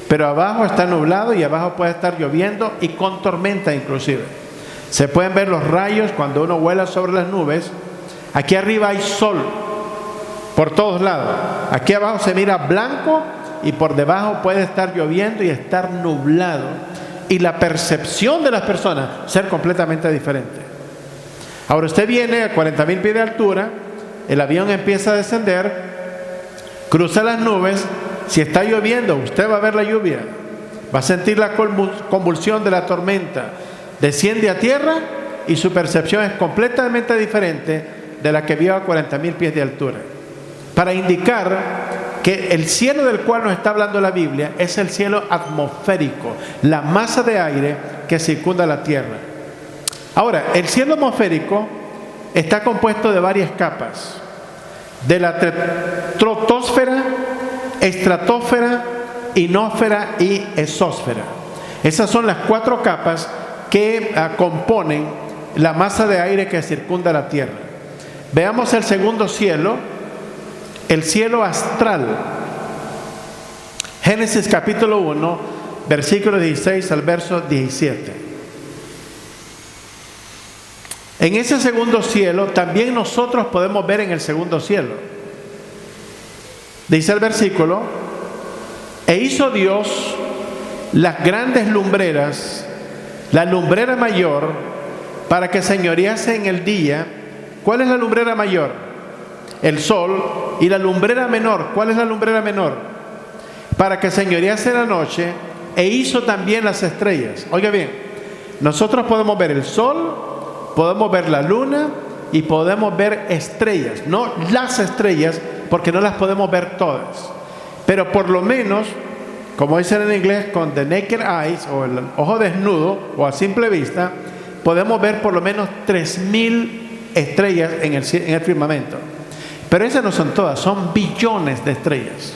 pero abajo está nublado y abajo puede estar lloviendo y con tormenta inclusive. Se pueden ver los rayos cuando uno vuela sobre las nubes. Aquí arriba hay sol por todos lados. Aquí abajo se mira blanco y por debajo puede estar lloviendo y estar nublado. Y la percepción de las personas ser completamente diferente. Ahora usted viene a 40.000 pies de altura, el avión empieza a descender, cruza las nubes. Si está lloviendo, usted va a ver la lluvia, va a sentir la convulsión de la tormenta, desciende a tierra y su percepción es completamente diferente de la que vio a 40.000 pies de altura. Para indicar que el cielo del cual nos está hablando la Biblia es el cielo atmosférico, la masa de aire que circunda la tierra. Ahora, el cielo atmosférico está compuesto de varias capas: de la troposfera, estratosfera, ionosfera y exósfera. Esas son las 4 capas que componen la masa de aire que circunda la Tierra. Veamos el segundo cielo, el cielo astral. Génesis capítulo 1, versículo 16 al verso 17. En ese segundo cielo también nosotros podemos ver en el segundo cielo. Dice el versículo: e hizo Dios las grandes lumbreras, la lumbrera mayor, para que señorease en el día. ¿Cuál es la lumbrera mayor? El sol. Y la lumbrera menor, ¿cuál es la lumbrera menor? Para que señorease en la noche. E hizo también las estrellas. Oiga bien, nosotros podemos ver el sol, podemos ver la luna y podemos ver estrellas. No las estrellas, porque no las podemos ver todas, pero por lo menos, como dicen en inglés, con the naked eyes, o el ojo desnudo, o a simple vista, podemos ver por lo menos 3,000 estrellas en el firmamento. Pero esas no son todas, son billones de estrellas,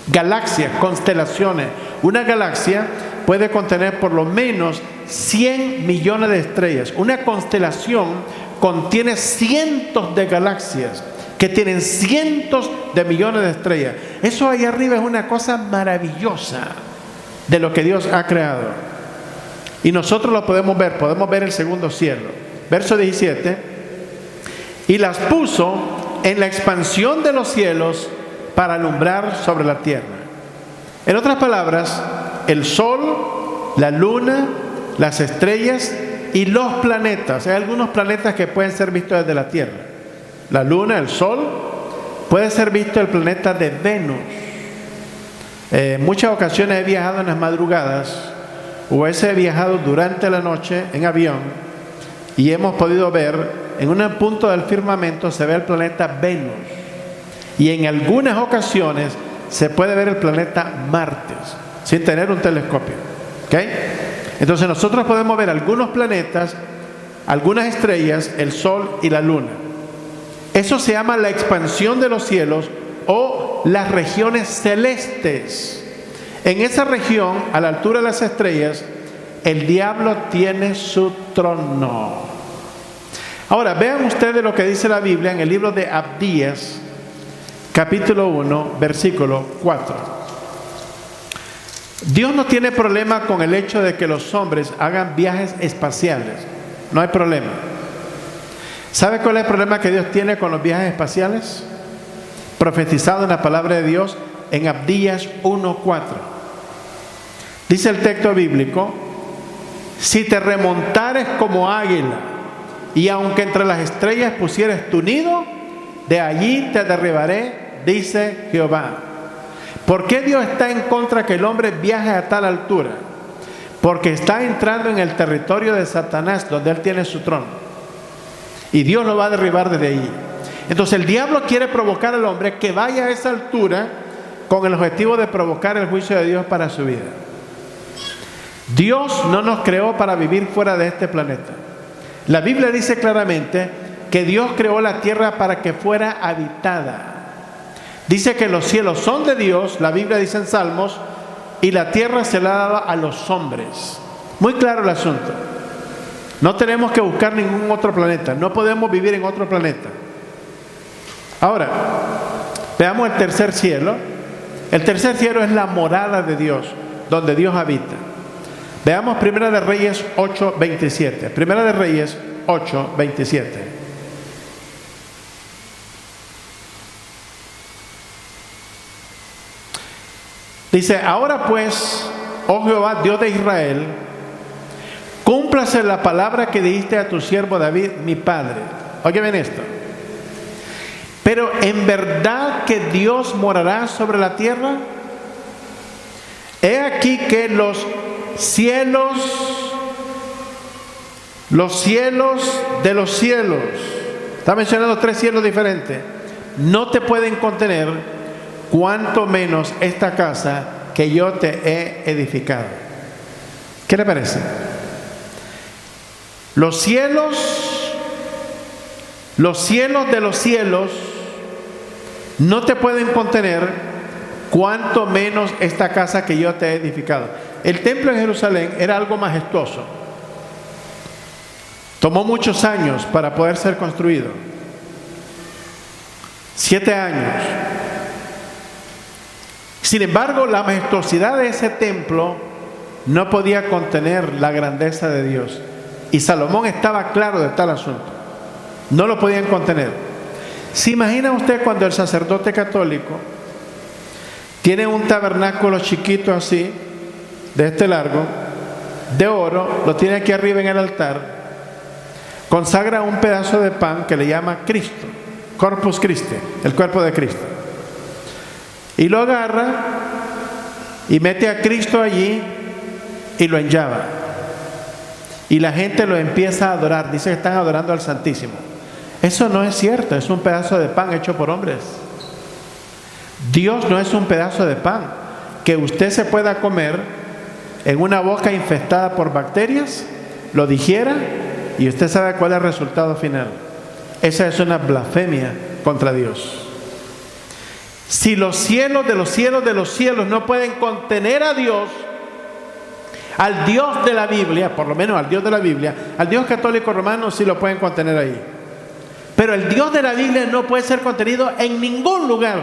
galaxias, constelaciones. Una galaxia puede contener por lo menos 100 millones de estrellas. Una constelación contiene cientos de galaxias que tienen cientos de millones de estrellas. Eso ahí arriba es una cosa maravillosa de lo que Dios ha creado. Y nosotros lo podemos ver el segundo cielo. Verso 17: y las puso en la expansión de los cielos para alumbrar sobre la tierra. En otras palabras, el sol, la luna, las estrellas y los planetas. Hay algunos planetas que pueden ser vistos desde la tierra. La luna, el sol, puede ser visto el planeta de Venus. En muchas ocasiones he viajado en las madrugadas, o he viajado durante la noche en avión, y hemos podido ver en un punto del firmamento se ve el planeta Venus, y en algunas ocasiones se puede ver el planeta Marte sin tener un telescopio. ¿Okay? Entonces nosotros podemos ver algunos planetas, algunas estrellas, el sol y la luna. Eso se llama la expansión de los cielos o las regiones celestes. En esa región, a la altura de las estrellas, el diablo tiene su trono. Ahora, vean ustedes lo que dice la Biblia en el libro de Abdías, capítulo 1, versículo 4. Dios no tiene problema con el hecho de que los hombres hagan viajes espaciales. No hay problema. ¿Sabe cuál es el problema que Dios tiene con los viajes espaciales? Profetizado en la palabra de Dios en Abdías 1:4. Dice el texto bíblico: si te remontares como águila, y aunque entre las estrellas pusieres tu nido, de allí te derribaré, dice Jehová. ¿Por qué Dios está en contra que el hombre viaje a tal altura? Porque está entrando en el territorio de Satanás, donde él tiene su trono. Y Dios lo va a derribar desde allí. Entonces el diablo quiere provocar al hombre que vaya a esa altura con el objetivo de provocar el juicio de Dios para su vida. Dios no nos creó para vivir fuera de este planeta. La Biblia dice claramente que Dios creó la tierra para que fuera habitada. Dice que los cielos son de Dios, la Biblia dice en Salmos, y la tierra se la ha dado a los hombres. Muy claro el asunto. No tenemos que buscar ningún otro planeta, no podemos vivir en otro planeta. Ahora, veamos el tercer cielo. El tercer cielo es la morada de Dios, donde Dios habita. Veamos Primera de Reyes 8:27. Primera de Reyes 8:27. Dice: ahora pues, oh Jehová, Dios de Israel, cúmplase la palabra que dijiste a tu siervo David, mi padre. Oye bien esto. Pero en verdad que Dios morará sobre la tierra. He aquí que los cielos de los cielos, está mencionando 3 cielos diferentes, no te pueden contener, cuanto menos esta casa que yo te he edificado. ¿Qué le parece? Los cielos de los cielos no te pueden contener, cuanto menos esta casa que yo te he edificado. El templo en Jerusalén era algo majestuoso. Tomó muchos años para poder ser construido. 7 años. Sin embargo, la majestuosidad de ese templo no podía contener la grandeza de Dios. Y Salomón estaba claro de tal asunto. No lo podían contener. ¿Se imagina usted cuando el sacerdote católico tiene un tabernáculo chiquito así, de este largo, de oro, lo tiene aquí arriba en el altar, consagra un pedazo de pan que le llama Cristo, Corpus Christi, el cuerpo de Cristo, y lo agarra y mete a Cristo allí y lo enllava, y la gente lo empieza a adorar? Dice que están adorando al Santísimo. Eso no es cierto, es un pedazo de pan hecho por hombres. Dios no es un pedazo de pan que usted se pueda comer en una boca infestada por bacterias, lo digiera y usted sabe cuál es el resultado final. Esa es una blasfemia contra Dios. Si los cielos de los cielos de los cielos no pueden contener a Dios, al Dios de la Biblia, por lo menos al Dios de la Biblia, al Dios católico romano sí lo pueden contener ahí. Pero el Dios de la Biblia no puede ser contenido en ningún lugar,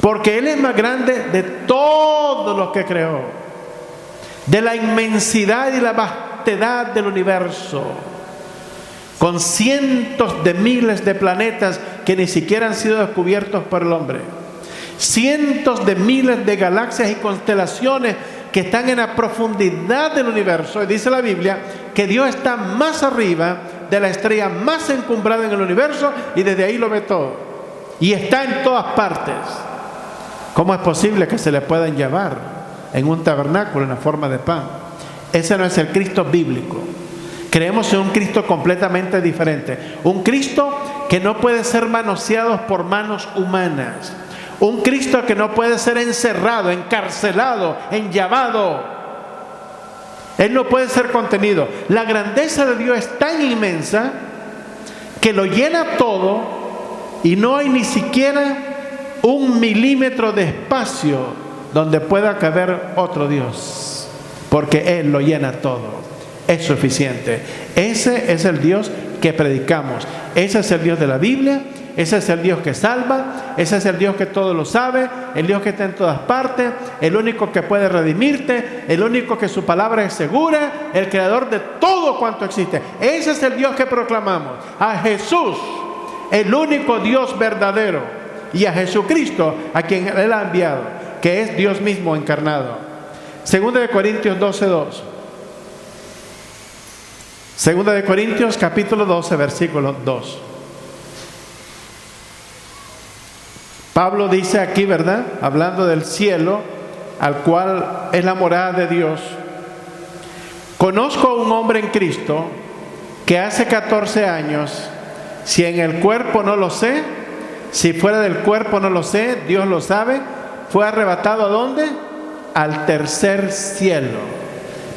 porque Él es más grande de todos los que creó, de la inmensidad y la vastedad del universo, con cientos de miles de planetas que ni siquiera han sido descubiertos por el hombre, cientos de miles de galaxias y constelaciones que están en la profundidad del universo. Y dice la Biblia que Dios está más arriba de la estrella más encumbrada en el universo, y desde ahí lo ve todo, y está en todas partes. ¿Cómo es posible que se le puedan llevar en un tabernáculo en la forma de pan? Ese no es el Cristo bíblico. Creemos en un Cristo completamente diferente, un Cristo que no puede ser manoseado por manos humanas, un Cristo que no puede ser encerrado, encarcelado, enllavado. Él no puede ser contenido. La grandeza de Dios es tan inmensa que lo llena todo, y no hay ni siquiera 1 milímetro de espacio donde pueda caber otro Dios, porque Él lo llena todo. Es suficiente. Ese es el Dios que predicamos. Ese es el Dios de la Biblia. Ese es el Dios que salva. Ese es el Dios que todo lo sabe, el Dios que está en todas partes, el único que puede redimirte, el único que su palabra es segura, el creador de todo cuanto existe. Ese es el Dios que proclamamos. A Jesús, el único Dios verdadero, y a Jesucristo, a quien Él ha enviado, que es Dios mismo encarnado. Segunda de Corintios 12:2. Segunda de Corintios capítulo 12, versículo 2. Pablo dice aquí, ¿verdad?, hablando del cielo, al cual es la morada de Dios: conozco a un hombre en Cristo que hace 14 años, si en el cuerpo no lo sé, si fuera del cuerpo no lo sé, Dios lo sabe, fue arrebatado ¿a dónde? Al tercer cielo.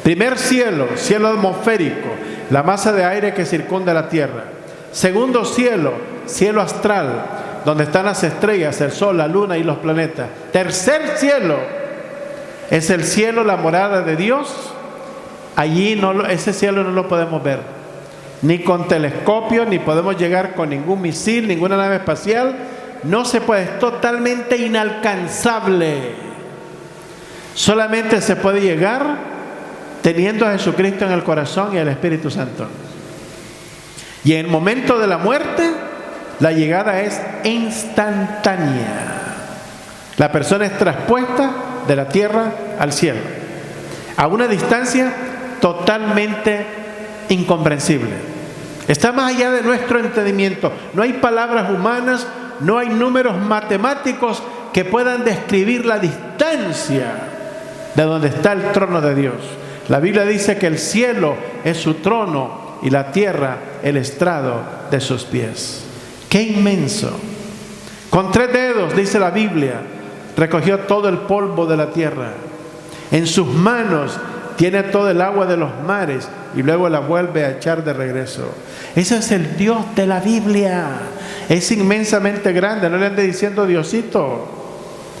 Primer cielo, cielo atmosférico, la masa de aire que circunda la tierra. Segundo cielo, cielo astral, donde están las estrellas, el sol, la luna y los planetas. Tercer cielo es el cielo, la morada de Dios. Allí ese cielo no lo podemos ver, ni con telescopio, ni podemos llegar con ningún misil, ninguna nave espacial. No se puede, es totalmente inalcanzable. Solamente se puede llegar teniendo a Jesucristo en el corazón y al Espíritu Santo. Y en el momento de la muerte, la llegada es instantánea. La persona es traspuesta de la tierra al cielo, a una distancia totalmente incomprensible. Está más allá de nuestro entendimiento. No hay palabras humanas, no hay números matemáticos que puedan describir la distancia de donde está el trono de Dios. La Biblia dice que el cielo es su trono y la tierra el estrado de sus pies. ¡Qué inmenso! Con 3 dedos, dice la Biblia, recogió todo el polvo de la tierra. En sus manos tiene todo el agua de los mares y luego la vuelve a echar de regreso. Ese es el Dios de la Biblia. Es inmensamente grande. No le ande diciendo Diosito.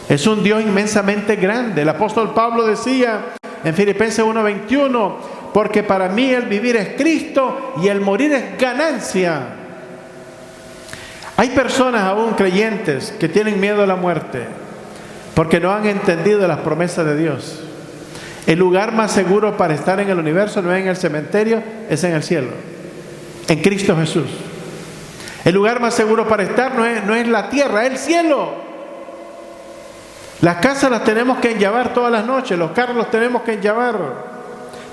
Es un Dios inmensamente grande. El apóstol Pablo decía en Filipenses 1:21: porque para mí el vivir es Cristo y el morir es ganancia. Hay personas aún creyentes que tienen miedo a la muerte porque no han entendido las promesas de Dios. El lugar más seguro para estar en el universo no es en el cementerio, es en el cielo, en Cristo Jesús. El lugar más seguro para estar no es la tierra, es el cielo. Las casas las tenemos que enllavar todas las noches, los carros los tenemos que enllavar.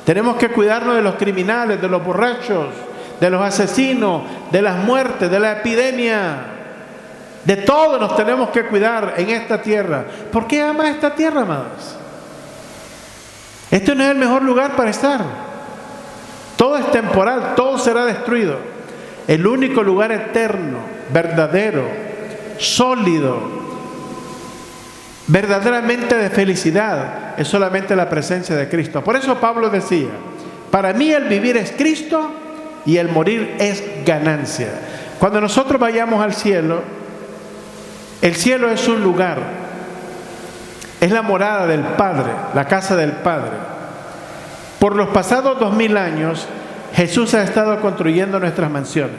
Tenemos que cuidarnos de los criminales, de los borrachos, de los asesinos, de las muertes, de la epidemia. De todo nos tenemos que cuidar en esta tierra. ¿Por qué ama esta tierra, amados? Este no es el mejor lugar para estar. Todo es temporal, todo será destruido. El único lugar eterno, verdadero, sólido, verdaderamente de felicidad, es solamente la presencia de Cristo. Por eso Pablo decía, para mí el vivir es Cristo y el morir es ganancia. Cuando nosotros vayamos al cielo, el cielo es un lugar, es la morada del Padre, la casa del Padre. Por los pasados 2000 años, Jesús ha estado construyendo nuestras mansiones.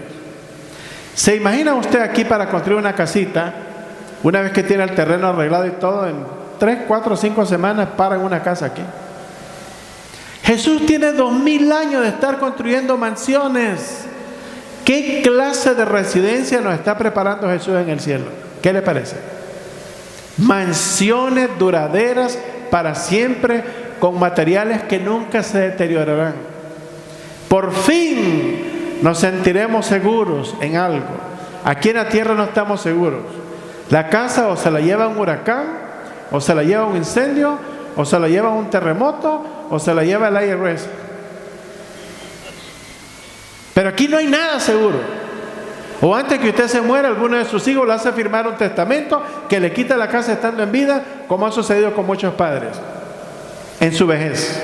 ¿Se imagina usted aquí para construir una casita? Una vez que tiene el terreno arreglado y todo, en 3, 4, 5 semanas para en una casa aquí. Jesús tiene 2000 años de estar construyendo mansiones. ¿Qué clase de residencia nos está preparando Jesús en el cielo? ¿Qué le parece? Mansiones duraderas para siempre, con materiales que nunca se deteriorarán. Por fin nos sentiremos seguros en algo. Aquí en la tierra no estamos seguros. La casa o se la lleva un huracán, o se la lleva un incendio, o se la lleva un terremoto, o se la lleva el IRS. Pero aquí no hay nada seguro. O antes que usted se muera, alguno de sus hijos le hace firmar un testamento que le quita la casa estando en vida, como ha sucedido con muchos padres en su vejez.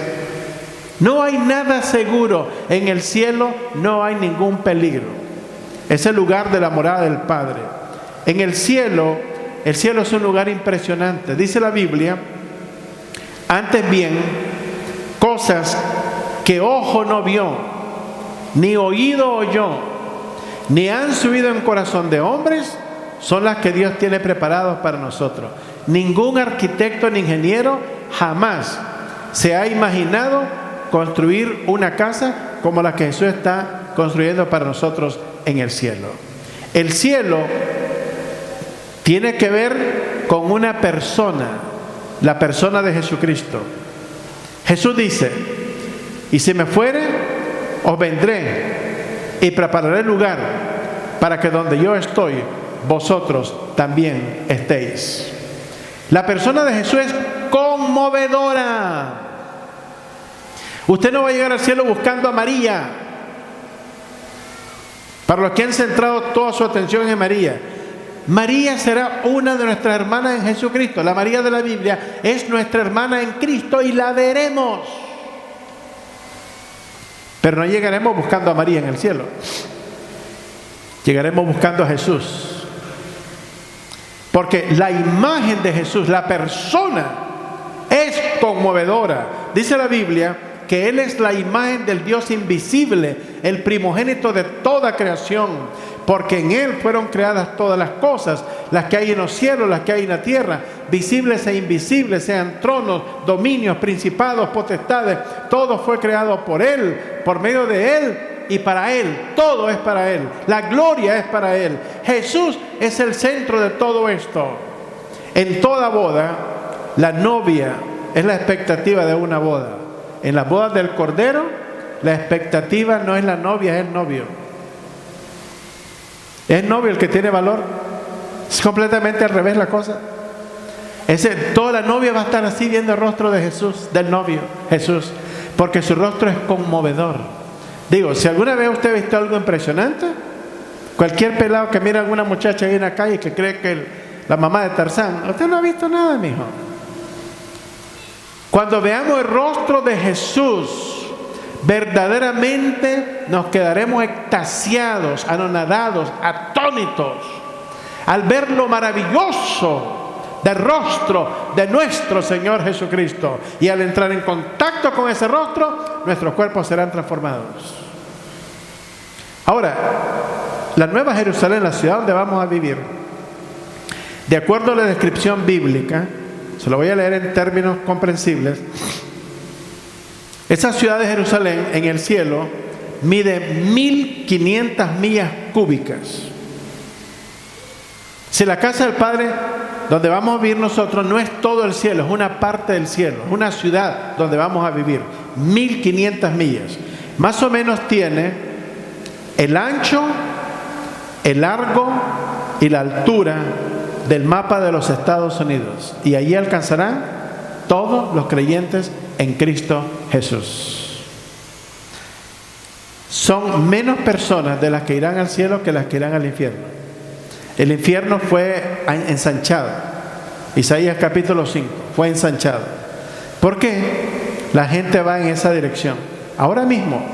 No hay nada seguro. En el cielo no hay ningún peligro. Es el lugar de la morada del Padre. En el cielo es un lugar impresionante. Dice la Biblia, antes bien, cosas que ojo no vio, ni oído oyó, ni han subido en corazón de hombres, son las que Dios tiene preparadas para nosotros. Ningún arquitecto ni ingeniero jamás se ha imaginado construir una casa como la que Jesús está construyendo para nosotros en el cielo. El cielo tiene que ver con una persona, la persona de Jesucristo. Jesús dice, y si me fuere, os vendré y prepararé lugar para que donde yo estoy, vosotros también estéis. La persona de Jesús es conmovedora. Usted no va a llegar al cielo buscando a María. Para los que han centrado toda su atención en María, María será una de nuestras hermanas en Jesucristo. La María de la Biblia es nuestra hermana en Cristo y la veremos. Pero no llegaremos buscando a María en el cielo. Llegaremos buscando a Jesús. Porque la imagen de Jesús, la persona, es conmovedora. Dice la Biblia que Él es la imagen del Dios invisible, el primogénito de toda creación, porque en Él fueron creadas todas las cosas, las que hay en los cielos, las que hay en la tierra, visibles e invisibles, sean tronos, dominios, principados, potestades, todo fue creado por Él, por medio de Él y para Él. Todo es para Él, la gloria es para Él. Jesús es el centro de todo esto. En toda boda, la novia es la expectativa de una boda. En las bodas del Cordero, la expectativa no es la novia, es el novio. Es el novio el que tiene valor. Es completamente al revés la cosa. Toda la novia va a estar así viendo el rostro de Jesús, del novio, Jesús, porque su rostro es conmovedor. Digo, si alguna vez usted ha visto algo impresionante, cualquier pelado que mira a alguna muchacha ahí en la calle que cree que la mamá de Tarzán, usted no ha visto nada, mijo. Cuando veamos el rostro de Jesús, verdaderamente nos quedaremos extasiados, anonadados, atónitos, al ver lo maravilloso del rostro de nuestro Señor Jesucristo. Y al entrar en contacto con ese rostro, nuestros cuerpos serán transformados. Ahora, la Nueva Jerusalén, la ciudad donde vamos a vivir, de acuerdo a la descripción bíblica, se lo voy a leer en términos comprensibles, esa ciudad de Jerusalén en el cielo mide 1500 millas cúbicas. Si la casa del Padre, donde vamos a vivir nosotros, no es todo el cielo, es una parte del cielo, es una ciudad donde vamos a vivir, 1500 millas. Más o menos tiene el ancho, el largo y la altura del mapa de los Estados Unidos. Y allí alcanzarán todos los creyentes en Cristo Jesús. Son menos personas de las que irán al cielo que las que irán al infierno. El infierno fue ensanchado. Isaías capítulo 5, fue ensanchado. ¿Por qué? La gente va en esa dirección. Ahora mismo,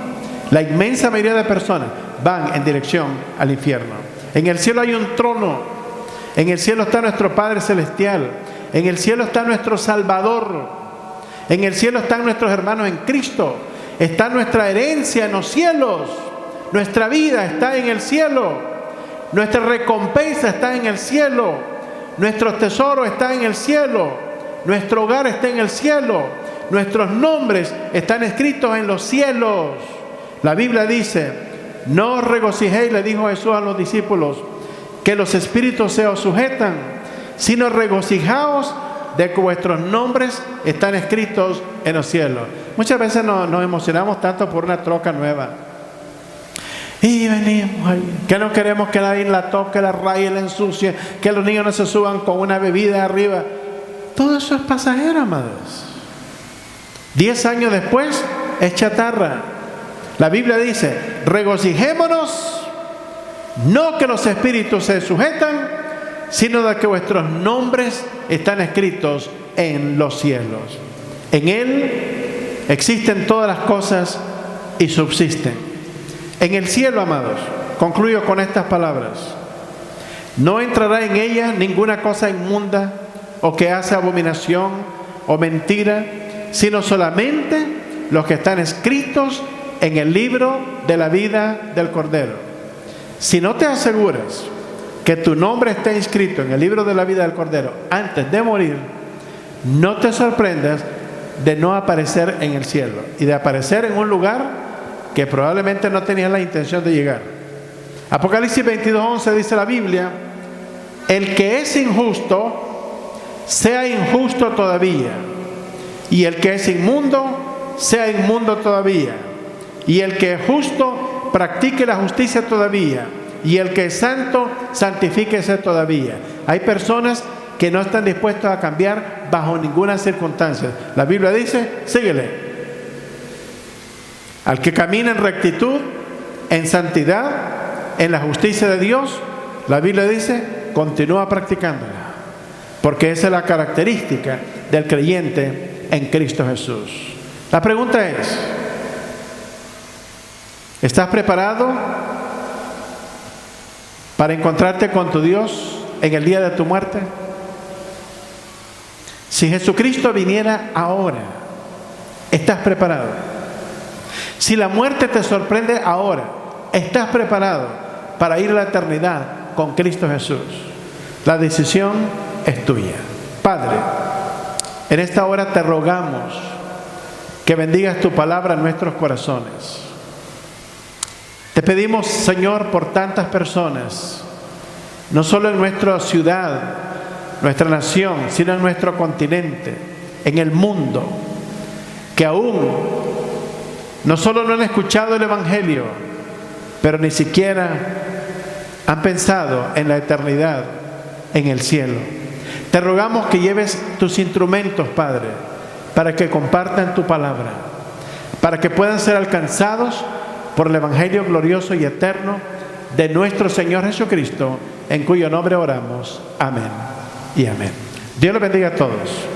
la inmensa mayoría de personas van en dirección al infierno. En el cielo hay un trono. En el cielo está nuestro Padre Celestial. En el cielo está nuestro Salvador. En el cielo están nuestros hermanos en Cristo. Está nuestra herencia en los cielos. Nuestra vida está en el cielo. Nuestra recompensa está en el cielo. Nuestro tesoro está en el cielo. Nuestro hogar está en el cielo. Nuestros nombres están escritos en los cielos. La Biblia dice: no os regocijéis, le dijo Jesús a los discípulos, que los espíritus se os sujetan, sino regocijaos de que vuestros nombres están escritos en los cielos. Muchas veces nos emocionamos tanto por una troca nueva. Y venimos ahí, que no queremos que nadie la toque, la raye, la ensucie, que los niños no se suban con una bebida arriba. Todo eso es pasajero, amados. 10 años después es chatarra. La Biblia dice: regocijémonos, no que los espíritus se sujetan, sino de que vuestros nombres están escritos en los cielos. En Él existen todas las cosas y subsisten. En el cielo, amados, concluyo con estas palabras: no entrará en ella ninguna cosa inmunda o que hace abominación o mentira, sino solamente los que están escritos en el libro de la vida del Cordero. Si no te aseguras que tu nombre esté inscrito en el libro de la vida del Cordero antes de morir, no te sorprendas de no aparecer en el cielo y de aparecer en un lugar que probablemente no tenías la intención de llegar. Apocalipsis 22:11 dice la Biblia: el que es injusto, sea injusto todavía, y el que es inmundo, sea inmundo todavía, y el que es justo, practique la justicia todavía, y el que es santo, santifíquese todavía. Hay personas que no están dispuestos a cambiar bajo ninguna circunstancia. La Biblia dice: síguele. Al que camina en rectitud, en santidad, en la justicia de Dios, la Biblia dice: continúa practicándola, porque esa es la característica del creyente en Cristo Jesús. La pregunta es: ¿estás preparado para encontrarte con tu Dios en el día de tu muerte? Si Jesucristo viniera ahora, ¿estás preparado? Si la muerte te sorprende ahora, ¿estás preparado para ir a la eternidad con Cristo Jesús? La decisión es tuya. Padre, en esta hora te rogamos que bendigas tu palabra en nuestros corazones. Te pedimos, Señor, por tantas personas, no solo en nuestra ciudad, nuestra nación, sino en nuestro continente, en el mundo, que aún no solo no han escuchado el Evangelio, pero ni siquiera han pensado en la eternidad, en el cielo. Te rogamos que lleves tus instrumentos, Padre, para que compartan tu palabra, para que puedan ser alcanzados por el Evangelio glorioso y eterno de nuestro Señor Jesucristo, en cuyo nombre oramos. Amén y amén. Dios los bendiga a todos.